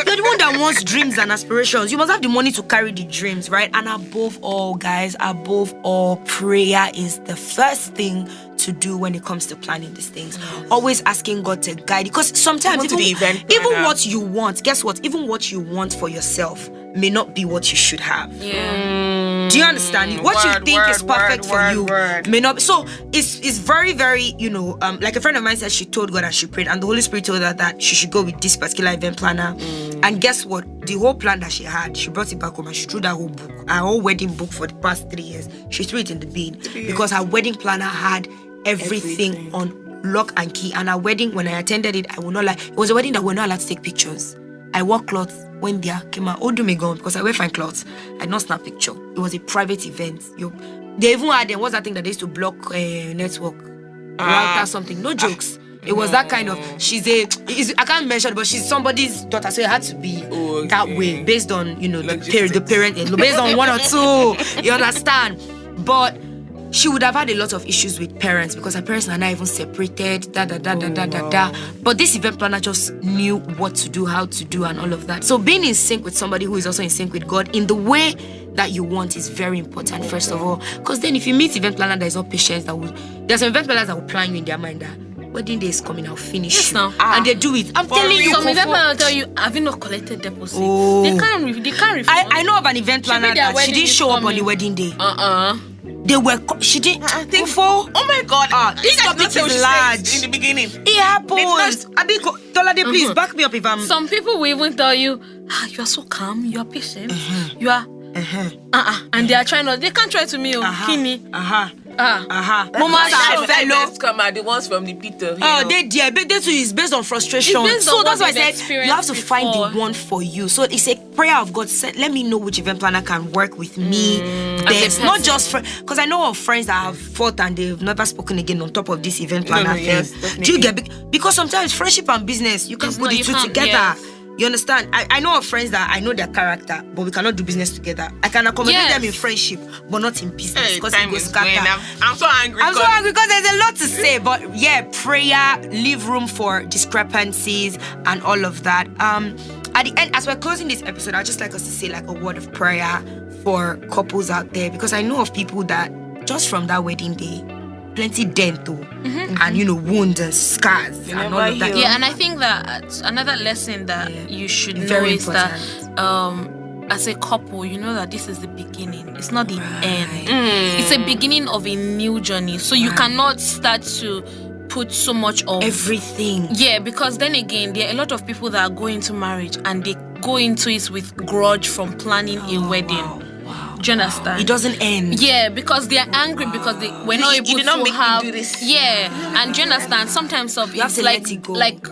You're the one that wants dreams and aspirations. You must have the money to carry the dreams, right? And above all, guys, prayer is the first thing to do when it comes to planning these things. Always asking God to guide you. Because sometimes even what you want, guess what? Even what you want for yourself may not be what you should have. Yeah. Do you understand? What you think is perfect for you may not be. So it's very, very, like a friend of mine said, she told God and she prayed, and the Holy Spirit told her that she should go with this particular event planner. And guess what? The whole plan that she had, she brought it back home and she threw that whole book, her whole wedding book for the past 3 years. She threw it in the bin because her wedding planner had everything on lock and key. And her wedding, when I attended it, I will not lie, it was a wedding that we're not allowed to take pictures. I wore clothes when they came out. Oh, do me go because I wear fine clothes. I did not snap picture. It was a private event. They even had what's that thing that they used to block network router something. No jokes. It was that kind of. I can't mention, but she's somebody's daughter, so it had to be that way based on the parent, based on one or two. You understand? But she would have had a lot of issues with parents because her parents are not even separated. But this event planner just knew what to do, how to do, and all of that. So being in sync with somebody who is also in sync with God in the way that you want is very important, first of all. Because then if you meet event planner that is not patient, there's some event planners that will plan you in their mind that wedding day is coming, I'll finish. Yes, now. And they do it. I'm telling you. Some event planner will tell you, have you not collected deposit? They can't refund. I know of an event planner that she didn't show up on the wedding day. They were. She didn't. I think for. Oh my God! This topic is large. In the beginning, it happens. Tolade, please back me up if I'm. Some people will even tell you, you are so calm, you are patient, you are. And they are trying to. They can't try to me, Kini. Mama said, come out the ones from the Peter. They too is based on frustration. So that's why I said you have to find the one for you. So it's a prayer of God. Said, let me know which event planner can work with me. There's not just because I know of friends that have fought and they've never spoken again on top of this event planner thing. Yes, do you get? Because sometimes friendship and business you can put the two together. Yes. You understand? I know of friends that I know their character, but we cannot do business together. I can accommodate them in friendship, but not in business because it goes scatter. I'm so angry. I'm so angry because there's a lot to say. But yeah, prayer, leave room for discrepancies and all of that. At the end, as we're closing this episode, I'd just like us to say like a word of prayer for couples out there because I know of people that just from that wedding day, plenty dent too, and wounds and scars and all of that. Yeah, and I think that another lesson that you should know is that as a couple, you know that this is the beginning. It's not the end. It's a beginning of a new journey. So you cannot start to put so much of everything. Yeah, because then again, there are a lot of people that go into marriage and they go into it with grudge from planning a wedding. Wow. Do you understand? It doesn't end. Yeah, because they are angry because they were not able to have. Yeah, and do you understand? Sometimes it's like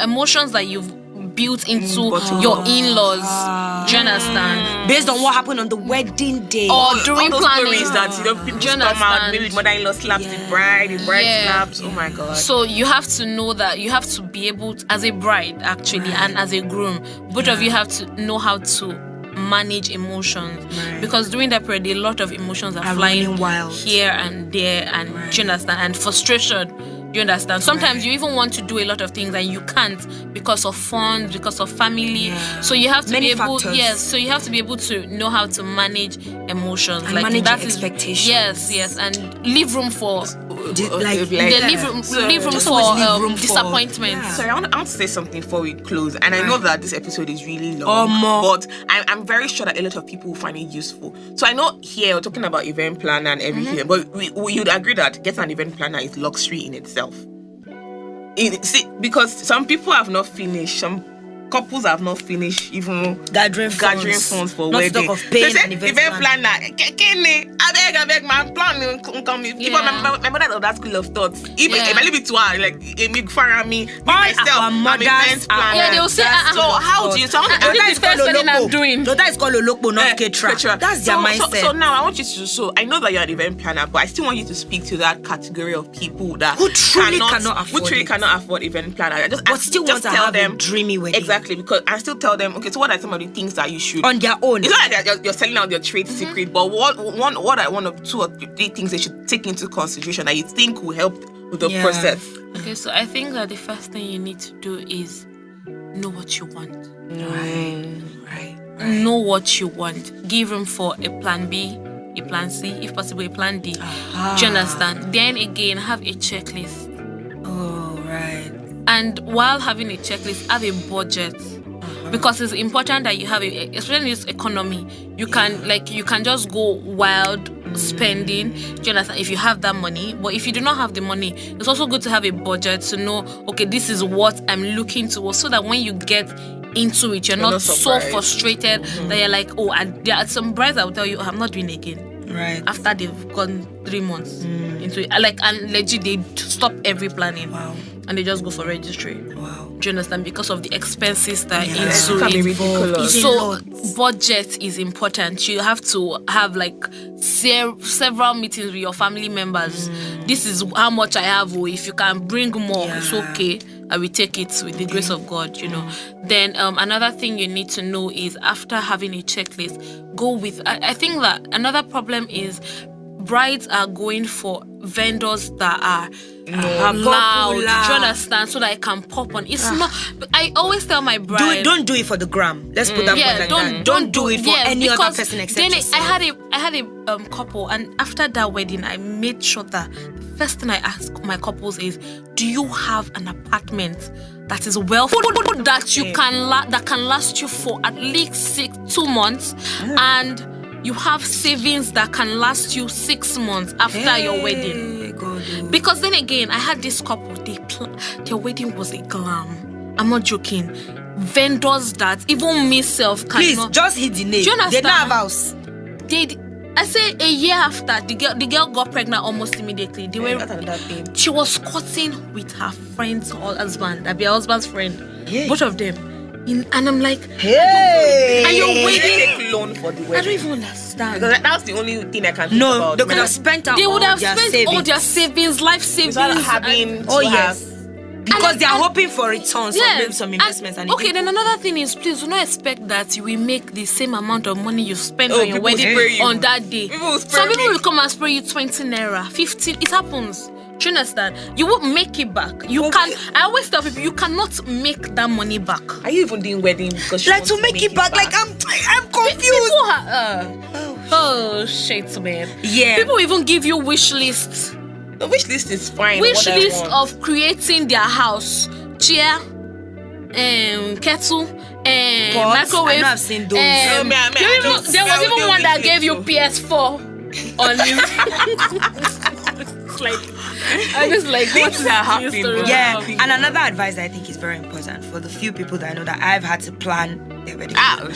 emotions that you've built into your in-laws. Do you understand? Based on what happened on the wedding day or during planning. That people come out, maybe mother-in-law slaps the bride slaps. Oh my God. So you have to know that you have to be able to, as a bride actually and as a groom, both of you have to know how to manage emotions because during that period a lot of emotions are flying wild here and there and do you understand, and frustration. Do you understand? Sometimes you even want to do a lot of things and you can't because of funds, because of family. So you have to be able so you have to be able to know how to manage emotions and manage expectations. Yes, and leave room for leave room for disappointment. Yeah. Sorry, I want to say something before we close. And I know that this episode is really long, but I'm very sure that a lot of people will find it useful. So I know here we're talking about event planner and everything, but you'd agree that getting an event planner is luxury in itself. Because some people have not finished, some couples have not finished even gathering funds for wedding. Not talk of paying an event planner. I beg, my plan come. My mother of that school of thoughts. Even if I leave it to her, like me fire me myself, my event planner. Yeah, they will say. So how do you? So this is the first wedding I'm doing. So that is called Olokbo, not Ketra. That's their mindset. So now I want you to. So I know that you're an event planner, but I still want you to speak to that category of people that who truly cannot afford event planner. But still want to have a dreamy wedding. Exactly, because I still tell them, okay, so what are some of the things that you should on their own? It's not like you're selling out your trade secret, but what are one of 2 or 3 things they should take into consideration that you think will help with the process? Okay, so I think that the first thing you need to do is know what you want. Right. Know what you want. Give room for a plan B, a plan C, if possible a plan D. Do you understand? Then again, have a checklist. Oh, right. And while having a checklist, have a budget. Because it's important that you have especially in this economy, you can just go wild spending. Do you understand? If you have that money, but if you do not have the money, it's also good to have a budget to know, okay, this is what I'm looking towards, so that when you get into it, you're not so frustrated that you're like, oh, and there are some brides that will tell you, I'm not doing it again. Right. After they've gone 3 months into it, and legit they stop every planning. Wow. And they just go for registry. Wow. Do you understand? Because of the expenses that It can be ridiculous. So budget is important. You have to have like several meetings with your family members. This is how much I have. Or if you can bring more, it's okay. I will take it with the grace of God, you know. Then another thing you need to know is after having a checklist, go with. I think that another problem is brides are going for vendors that are loud. Do you understand? So that I can pop on. It's not. I always tell my bride, don't do it for the gram. Let's put that point like that. Don't do it for any other person except yourself. I had a couple, and after that wedding, I made sure that the first thing I ask my couples is, do you have an apartment that is well that you can last you for at least 2 months, and you have savings that can last you 6 months after your wedding. God. Because then again, I had this couple, their wedding was a glam. I'm not joking. Vendors that even myself can. Please, just hit the name. Do you understand? They don't have house. I say a year after, the girl got pregnant almost immediately. She was squatting with her friend's husband, that be her husband's friend. Yeah. Both of them. And I'm like, hey, and you're waiting. Take loan for the wedding. I don't even understand. Because that's the only thing I can think about. They could have spent all their savings, life savings. Without having because they are hoping for returns from some investments. And then another thing is, please do not expect that you will make the same amount of money you spend on your wedding on that day. Some people will come and spray you 20 naira, 15. It happens. Do you understand? You won't make it back. I always tell people, you cannot make that money back. Are you even doing wedding because like to make it back? Like I'm confused. Oh shit, man. Yeah. People even give you wish lists. The wish list is fine. Wish list of creating their house, chair, kettle, microwave. I've seen those. There was even one that gave you PS4 on it. Like, I just like things are happening. Yeah, and another advice that I think is very important for the few people that I know that I've had to plan their wedding. Have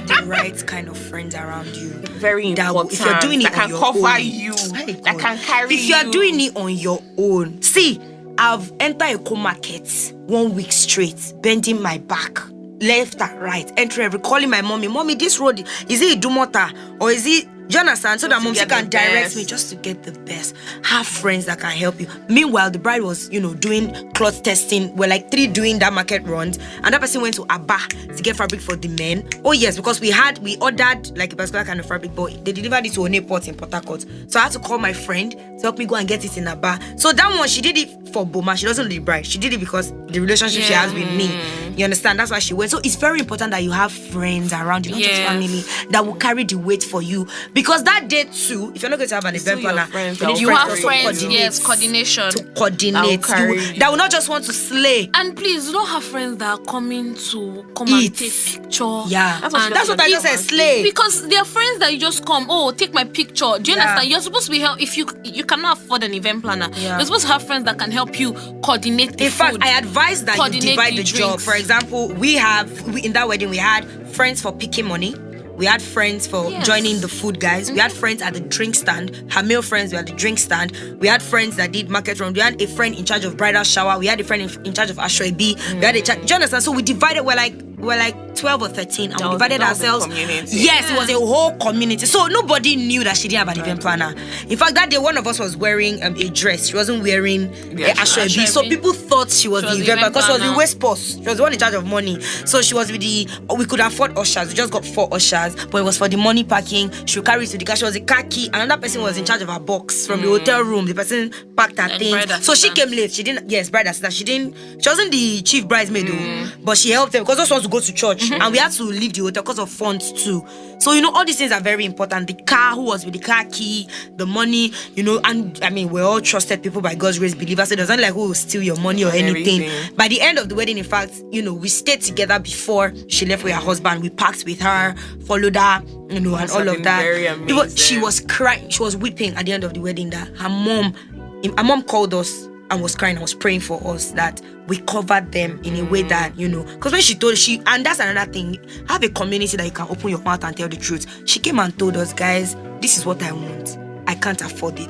the right kind of friends around you. Very important. If you're doing it that on your can cover own, you, that can carry you. If you're doing it on your own, see, I've entered a co-market 1 week straight, bending my back, left and right, entering every, calling my mommy, this road, is it Idumota or is it? Do you understand? So that mommy can direct me just to get the best. Have friends that can help you. Meanwhile, the bride was, doing cloth testing. We're like 3 doing that market runs. And that person went to Abba to get fabric for the men. Oh yes, because we ordered like a particular kind of fabric, but they delivered it to One Port in Port Harcourt. So I had to call my friend to help me go and get it in Abba. So that one, she did it for Boma. She doesn't do the bride. She did it because the relationship she has with me. You understand? That's why she went. So it's very important that you have friends around you, not just family, that will carry the weight for you. Because that day too, if you're not going to have an event planner, you have friends, coordination. To coordinate. That will not just want to slay. And please, don't have friends that are coming to and take picture. Yeah. That's what I just said, slay. Because there are friends that you just come, take my picture. Do you understand? You're supposed to be help if you cannot afford an event planner. You're supposed to have friends that can help you coordinate the food. In fact, I advise that you divide the job. For example, in that wedding we had friends for picking money. We had friends for joining the food guys. We had friends at the drink stand. Her male friends were at the drink stand. We had friends that did market run. We had a friend in charge of bridal shower. We had a friend in charge of Ashwebi. We had do you understand? So we divided. We're like 12 or 13, and we divided ourselves. Yes, it was a whole community. So nobody knew that she didn't have an event planner. In fact, that day one of us was wearing a dress. She wasn't wearing Ashwebi. So people thought she was the event planner because she was the waist post. She was the one in charge of money. So she was with we could afford ushers. We just got 4 ushers, but it was for the money packing. She would carry it to the car. She was a car key. Another person was in charge of her box from the hotel room. The person packed her things. So she came late. She didn't. Yes, bride assistant. She wasn't the chief bridesmaid though, but she helped them because those ones to go to church, and we had to leave the hotel because of funds too. So all these things are very important. The car, who was with the car key, the money, and I mean we're all trusted people by God's grace, believers. So it doesn't like who will steal your money or anything. By the end of the wedding, in fact, we stayed together before she left with her husband. We packed with her, followed her, and all of that. She was crying, she was weeping at the end of the wedding that her mom called us and was crying and was praying for us that we covered them in a way that, because when and that's another thing, have a community that you can open your mouth and tell the truth. She came and told us, guys, this is what I want. I can't afford it.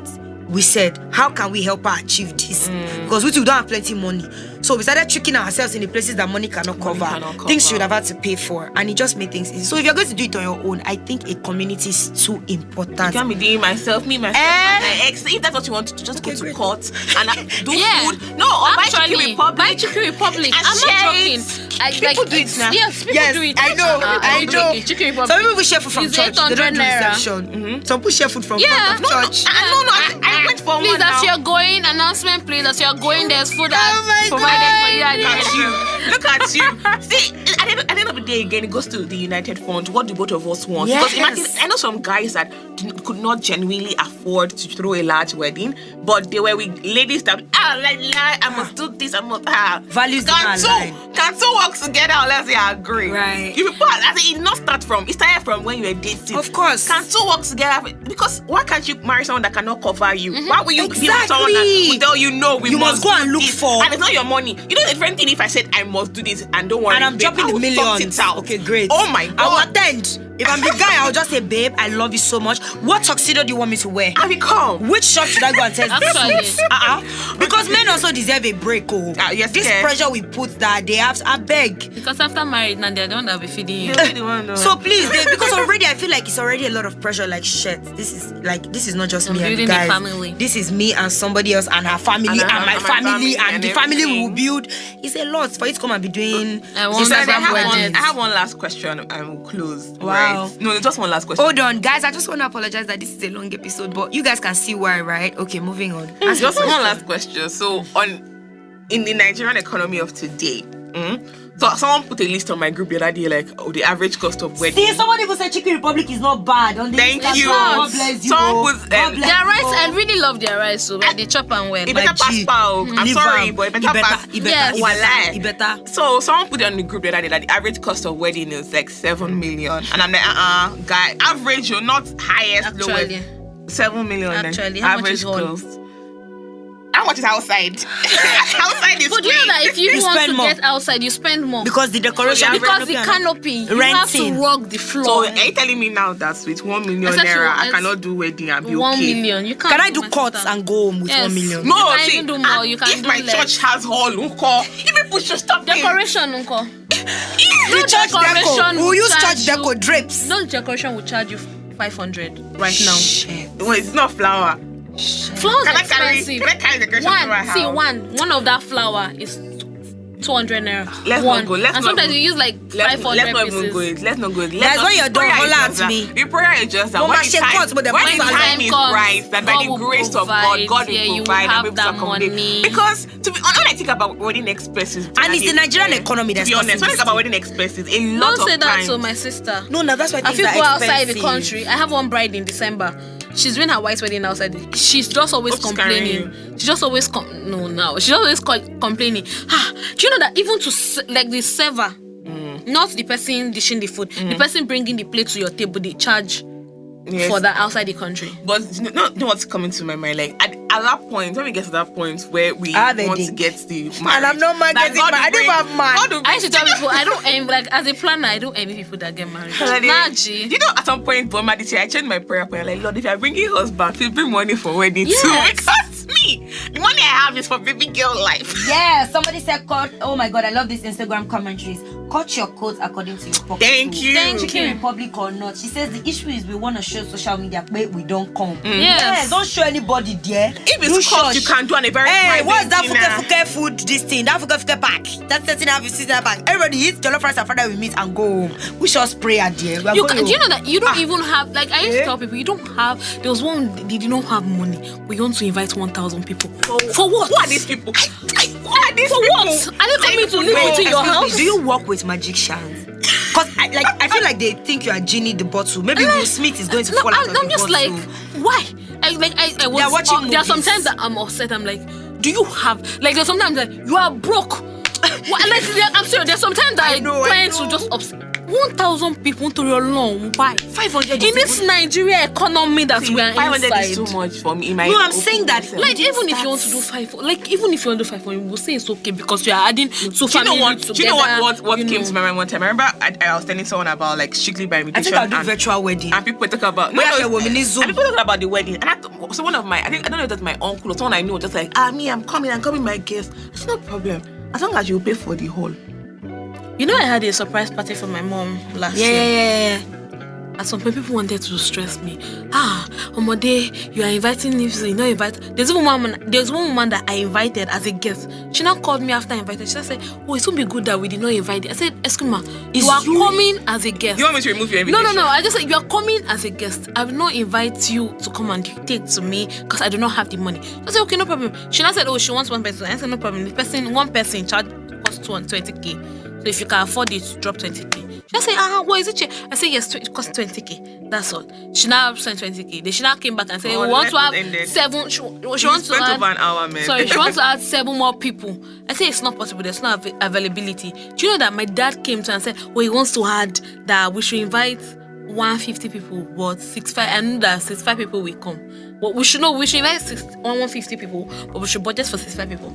We said, how can we help her achieve this? Because we don't have plenty money. So we started tricking ourselves in the places that money cannot cover. Things you would have had to pay for. And it just made things easy. So if you're going to do it on your own, I think a community is too important. You can't be doing my ex. If that's what you want to do, just go to court and do food. No, or buy Chicken Republic. Buy Chicken Republic. I'm not joking. People do it now. Yes, people do it. I know. Chicken Republic. Some people share food from church. They don't do reception. Some people share food from front of church. I went for please, one now. As you're going, announcement, please, as you're going, there's food provided for you. Look at you. See, at the end of the day, again, it goes to the United Front. What do both of us want? Yes. Because imagine, I know some guys that could not genuinely afford to throw a large wedding, but they were with ladies that, I must do this, I must values can two work together unless they agree. Right. You people, it started from when you were dating. Of course. Can two work together? Because why can't you marry someone that cannot cover you? Why will you be with someone that will tell you no? You must go and look for. And it's not your money. You know the different thing if I said I must do this and don't worry. And I'm dropping the millions. Okay, great. Oh my God. I'll attend. If I'm the guy, I'll just say, babe, I love you so much. What tuxedo do you want me to wear? I will come. Which shop should I go and test? Actually. Because men also deserve a break. Yes, this pressure we put that they have, I beg. Because after marriage, now they don't have a feeding you. So please, because already I feel like it's already a lot of pressure. Like shit, this is not just me and the guys. Family. This is me and somebody else and her family and my family and the family we will build. It's a lot for you to come and be doing. I have one last question and we'll close. Wow. Right? No, just one last question. Hold on, guys. I just want to apologize that this is a long episode, but you guys can see why, right? Okay, moving on. Just one last question. So, in the Nigerian economy of today, so someone put a list on my group the other day, like, the average cost of wedding. See, somebody who said Chicken Republic is not bad. Thank you. God bless you. Someone put their rice. I really love their rice. So when they chop and well, it better pass pow. I'm sorry, but it better pass. It better. So someone put it on the group the other day that the average cost of wedding is like 7 million, and I'm like, guy, average, you're not highest, lowest. 7 million. Actually, how much is cost? How much is outside? Outside is but free. you know that if you want to more. get outside, you spend more. Because the decoration. Because the canopy. You have to rock the floor. So are you telling me now that with 1 million naira, I cannot do wedding and be 1 okay? million. You can't. Can I do courts and go home with 1 million? No, you can even do more. You can if do my less. church has hall, if people should stop decoration, uncle. The church deco. We'll use church deco drapes. No decoration will charge you 500 right now. Shit. Well, it's not flower. Flower is expensive. Can I carry decoration to my house? One of that flower is 200 naira. Let's not go. And sometimes you use like 500 pieces. Let's not go. That's when you're done. Holla at me. The prayer is just that when the time is right, that by the grace of God, God will provide and people will accommodate. Because when I think about wedding expenses, and it's the Nigerian economy that's to be honest, when I think about wedding expenses, a lot of times. Don't say that to my sister. No, that's why I feel go outside the country. I have one bride in December. She's doing her white wedding outside. She's just always complaining. She's just always She's always complaining. Do you know that even to like the server, not the person dishing the food, the person bringing the plate to your table, they charge for that outside the country. But you know what's coming to my mind? Like at that point, when we get to that point where we want to get the marriage, and I'm not married. I don't have man. I used to tell people I don't aim like as a planner. I don't envy people that get married. You know, at some point, but this year I changed my prayer point. Like, Lord, if you're bringing husband, please bring money for wedding too. Because me, the money I have is for baby girl life. Yeah, somebody said, oh my God, I love these Instagram commentaries. Cut your coats according to your pocket. Thank you. Chicken Republic or not. She says the issue is we want to show social media, but we don't come. Yes. Don't show anybody there. If it's cost, you can do on a very private what's that dinner. fuke food, this thing, that fuke pack, that's 13.5 pack. Everybody eats jollof rice and Friday we meet and go home. We shall spray at there. Do you know that you don't even have, like I used to tell people, you don't have, there was one, they did not have money. We want to invite 1,000 people. For what? Who are these people? Who are these For people? what? Are they coming to live into your house? Do you work with magicians? Because I feel like they think you are Genie the bottle. Maybe Will Smith is going to fall out of the bottle. I'm just like, why? They're watching movies. There are sometimes that I'm upset. I'm like, do you have, like there's sometimes that you are broke. I'm serious. There's sometimes that I plan to just upset. 1,000 people to your loan. Why? 500 in this Nigeria economy that we are 500 inside. is too much for me. No, I'm saying that. Like even if you want to do 500, like even if you want to do 500, we'll say it's okay because you are adding to family together. Do you know what came to my mind one time? I remember I was telling someone about like strictly by invitation. I think I'll do virtual wedding. And people were talking about and people talking about the wedding. And so one of my, I don't know if that's my uncle or someone I know, just like, I'm coming my guest. It's no problem. as long as you pay for the whole. You know, I had a surprise party for my mom last year. Yeah. And some people wanted to stress me. On my day, you are inviting me, so you know, There's one woman that I invited as a guest. She now called me after I invited. She said, "Oh, it won't be good that we did not invite you." I said, "Excuse me, you are coming as a guest." You want me to remove your invitation? No. I just said, "You are coming as a guest. I will not invite you to come and dictate to me because I do not have the money." I said, "Okay, no problem." She now said, "Oh, she wants one person." I said, "No problem. One person charge costs 20k. So if you can afford it, drop 20k." She said, "What is it?" I said, "Yes, it costs 20k. That's all." She now sent 20k. Then she now came back and said, "We want to have 7." She wants to add over an hour, man. Sorry, she wants to add 7 more people. I said, "It's not possible. There's no availability." Do you know that my dad came to and said, "Well, he wants to add that we should invite 150 people, but 65. I know that 65 people will come. But we should invite 150 people, but we should budget for 65 people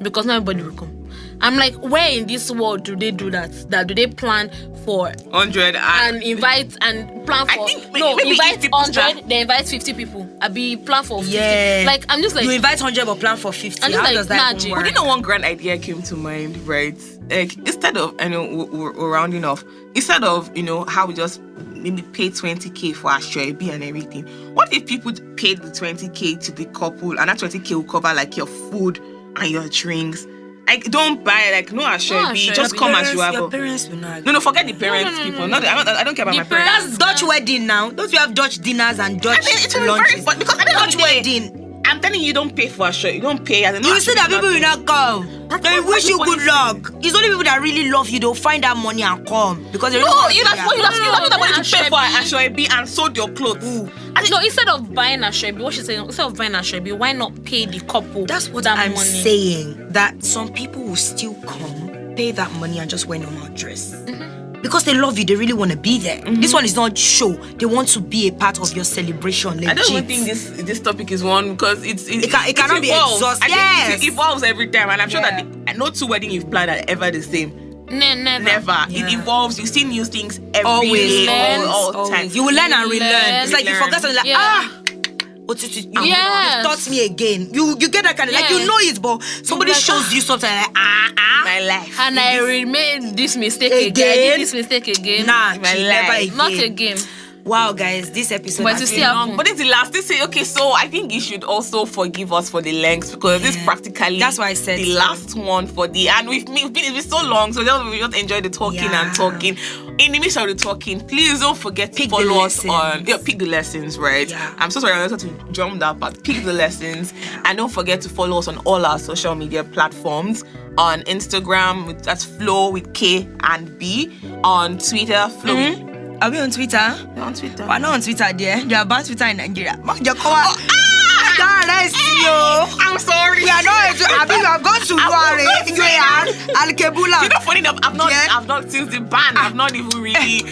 because not everybody will come." I'm like, where in this world do they do that? Do they plan for 100 and invite and plan for? I think maybe invite 100, they invite 50 people. I be plan for 50. Yeah. Like, I'm just like, you invite 100 but plan for 50. I'm just How like, does that even work? But you know, one grand idea came to mind, right? Like, instead of, I know we're rounding off, instead of, how we just maybe pay 20k for our Ashwebi and everything, what if people paid the 20k to the couple and that 20k will cover like your food and your drinks? Like, don't buy, like, no Ashwebi, just come as you are. Your parents will not. No, forget the parents, people. No, I don't care about my parents. That's Dutch wedding now. Don't you have Dutch dinners and Dutch It's very, lunches? but because I don't Dutch know the wedding. I'm telling you, don't pay for a show. You don't pay. You see that people will not come. They wish you good luck. It's only people that really love you. They'll find that money and come because they you don't. have that money to pay for Ashwebi and sold your clothes. No, instead of buying Ashwebi, what she's saying, instead of buying Ashwebi, why not pay the couple? That's what that I'm money? saying. That some people will still come, pay that money, and just wear normal dress. Because they love you, they really want to be there. This one is not show. They want to be a part of your celebration. Legit. I don't even think this topic is one because it cannot be exhausting. Yes. It evolves every time, and I'm sure that no two weddings you've planned are ever the same. Never. Yeah. It evolves. You see new things every day, all time. You will learn and relearn. It's like you forget something you taught me again. You get that kind of like you know it, but somebody shows you something like my life. And I made this mistake again. I did this mistake again. Nah, my life. Not again. Wow, guys, this episode has been long. But it's the last. Okay, so I think you should also forgive us for the length because this is practically that's why I said the last one for the. And it's been so long, so we just enjoy the talking and talking. In the midst of the talking, please don't forget to follow us on. Pick the lessons, right? Yeah. I'm so sorry, I wanted to jump that part. Pick the lessons, and don't forget to follow us on all our social media platforms. On Instagram, that's Flow with K and B. On Twitter, Flow. Are we on Twitter? We're on Twitter. We're not on Twitter there. They are banned Twitter in Nigeria. I'm sorry. We are not. We have gone to Al-Kebula. You know, funny enough, I've not since the ban. I've not even really.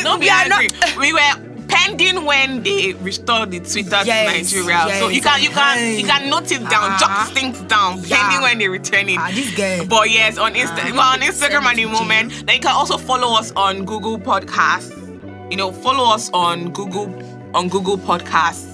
Don't be angry. We were pending when they restored the Twitter to Nigeria. So you can note it down, jot things down, pending when they return it. This guy. But yes, on on Instagram at the moment. Then you can also follow us on Google Podcasts. Follow us on Google Podcasts.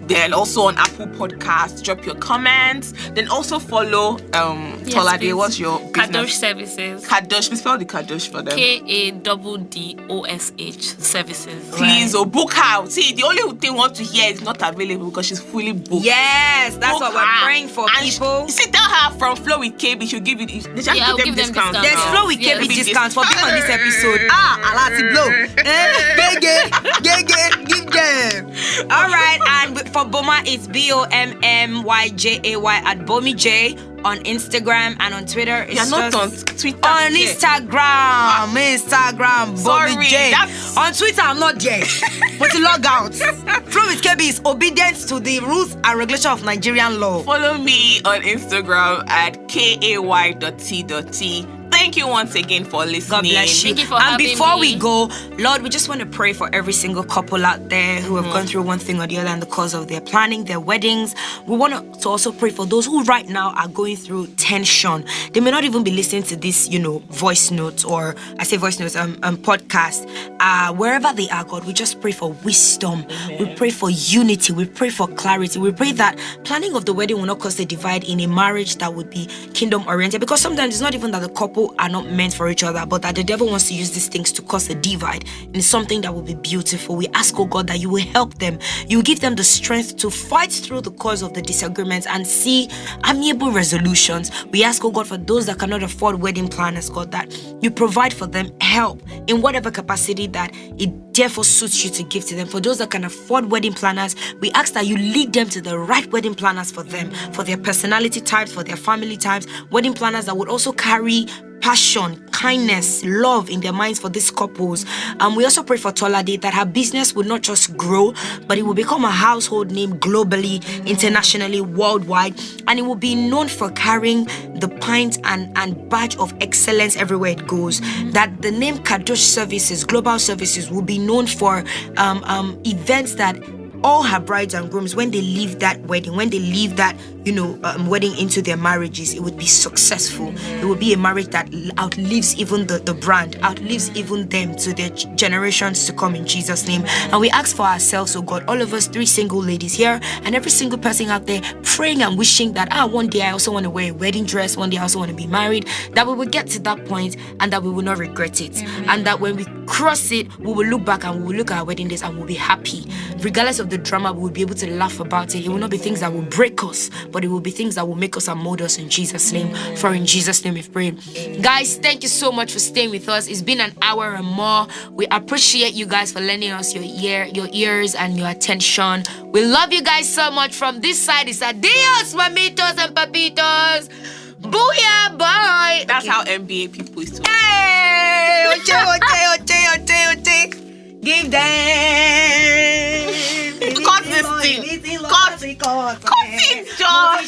Then also on Apple Podcasts, drop your comments. Then also follow Tolade. What's your business? Kadosh Services. Kadosh, we spell the Kadosh for them. KADDOSH Services. Please, book her. See, the only thing we want to hear is not available because she's fully booked. Yes, that's what we're praying for, people. See, tell her from Flow with KB, she'll give you. I'll give them discount. There's Flow with KB discounts for being on this episode. Alati blow. Give them. All right, and for Boma, it's BOMMYJAY at BomiJ on Instagram and on Twitter. It's not on Twitter. On Instagram, BomiJ. On Twitter, I'm not there. But to log out. Flow with KB is obedience to the rules and regulation of Nigerian law. Follow me on Instagram at KAY.T.T. thank you once again for listening. God bless you. Thank you for and having before me. we go, Lord, we just want to pray for every single couple out there who have gone through one thing or the other in the course of their planning, their weddings. We want to also pray for those who right now are going through tension. They may not even be listening to this, voice notes, or I say voice notes, podcast. Wherever they are, God, we just pray for wisdom. Amen. We pray for unity. We pray for clarity. We pray that planning of the wedding will not cause a divide in a marriage that would be kingdom oriented, because sometimes it's not even that the couple are not meant for each other, but that the devil wants to use these things to cause a divide in something that will be beautiful. We ask, oh God, that you will help them. You will give them the strength to fight through the cause of the disagreements and see amiable resolutions. We ask, oh God, for those that cannot afford wedding planners, God, that you provide for them help in whatever capacity that it therefore suits you to give to them. For those that can afford wedding planners, we ask that you lead them to the right wedding planners for them, for their personality types, for their family types, wedding planners that would also carry passion, kindness, love in their minds for these couples. We also pray for Tolade, that her business will not just grow, but it will become a household name globally, internationally, worldwide, and it will be known for carrying the pint and badge of excellence everywhere it goes. That the name Kadosh Services, Global Services, will be known for events that all her brides and grooms, when they leave that wedding, when they leave that wedding into their marriages, it would be successful. It would be a marriage that outlives even the brand, outlives even them to their generations to come, in Jesus' name. And we ask for ourselves, oh God, all of us 3 single ladies here, and every single person out there praying and wishing that one day I also want to wear a wedding dress, one day I also want to be married, that we will get to that point and that we will not regret it. And that when we cross it, we will look back and we will look at our wedding days and we'll be happy. Regardless of the drama, we will be able to laugh about it. It will not be things that will break us, but it will be things that will make us and mold us, in Jesus' name. For in Jesus' name we've prayed. Guys, thank you so much for staying with us. It's been an hour and more. We appreciate you guys for lending us your ears and your attention. We love you guys so much. From this side, it's adios, mamitos and papitos. Booyah, bye. That's how MBA people is to. Hey, oche. Give them. Cut this thing. Cut it, John.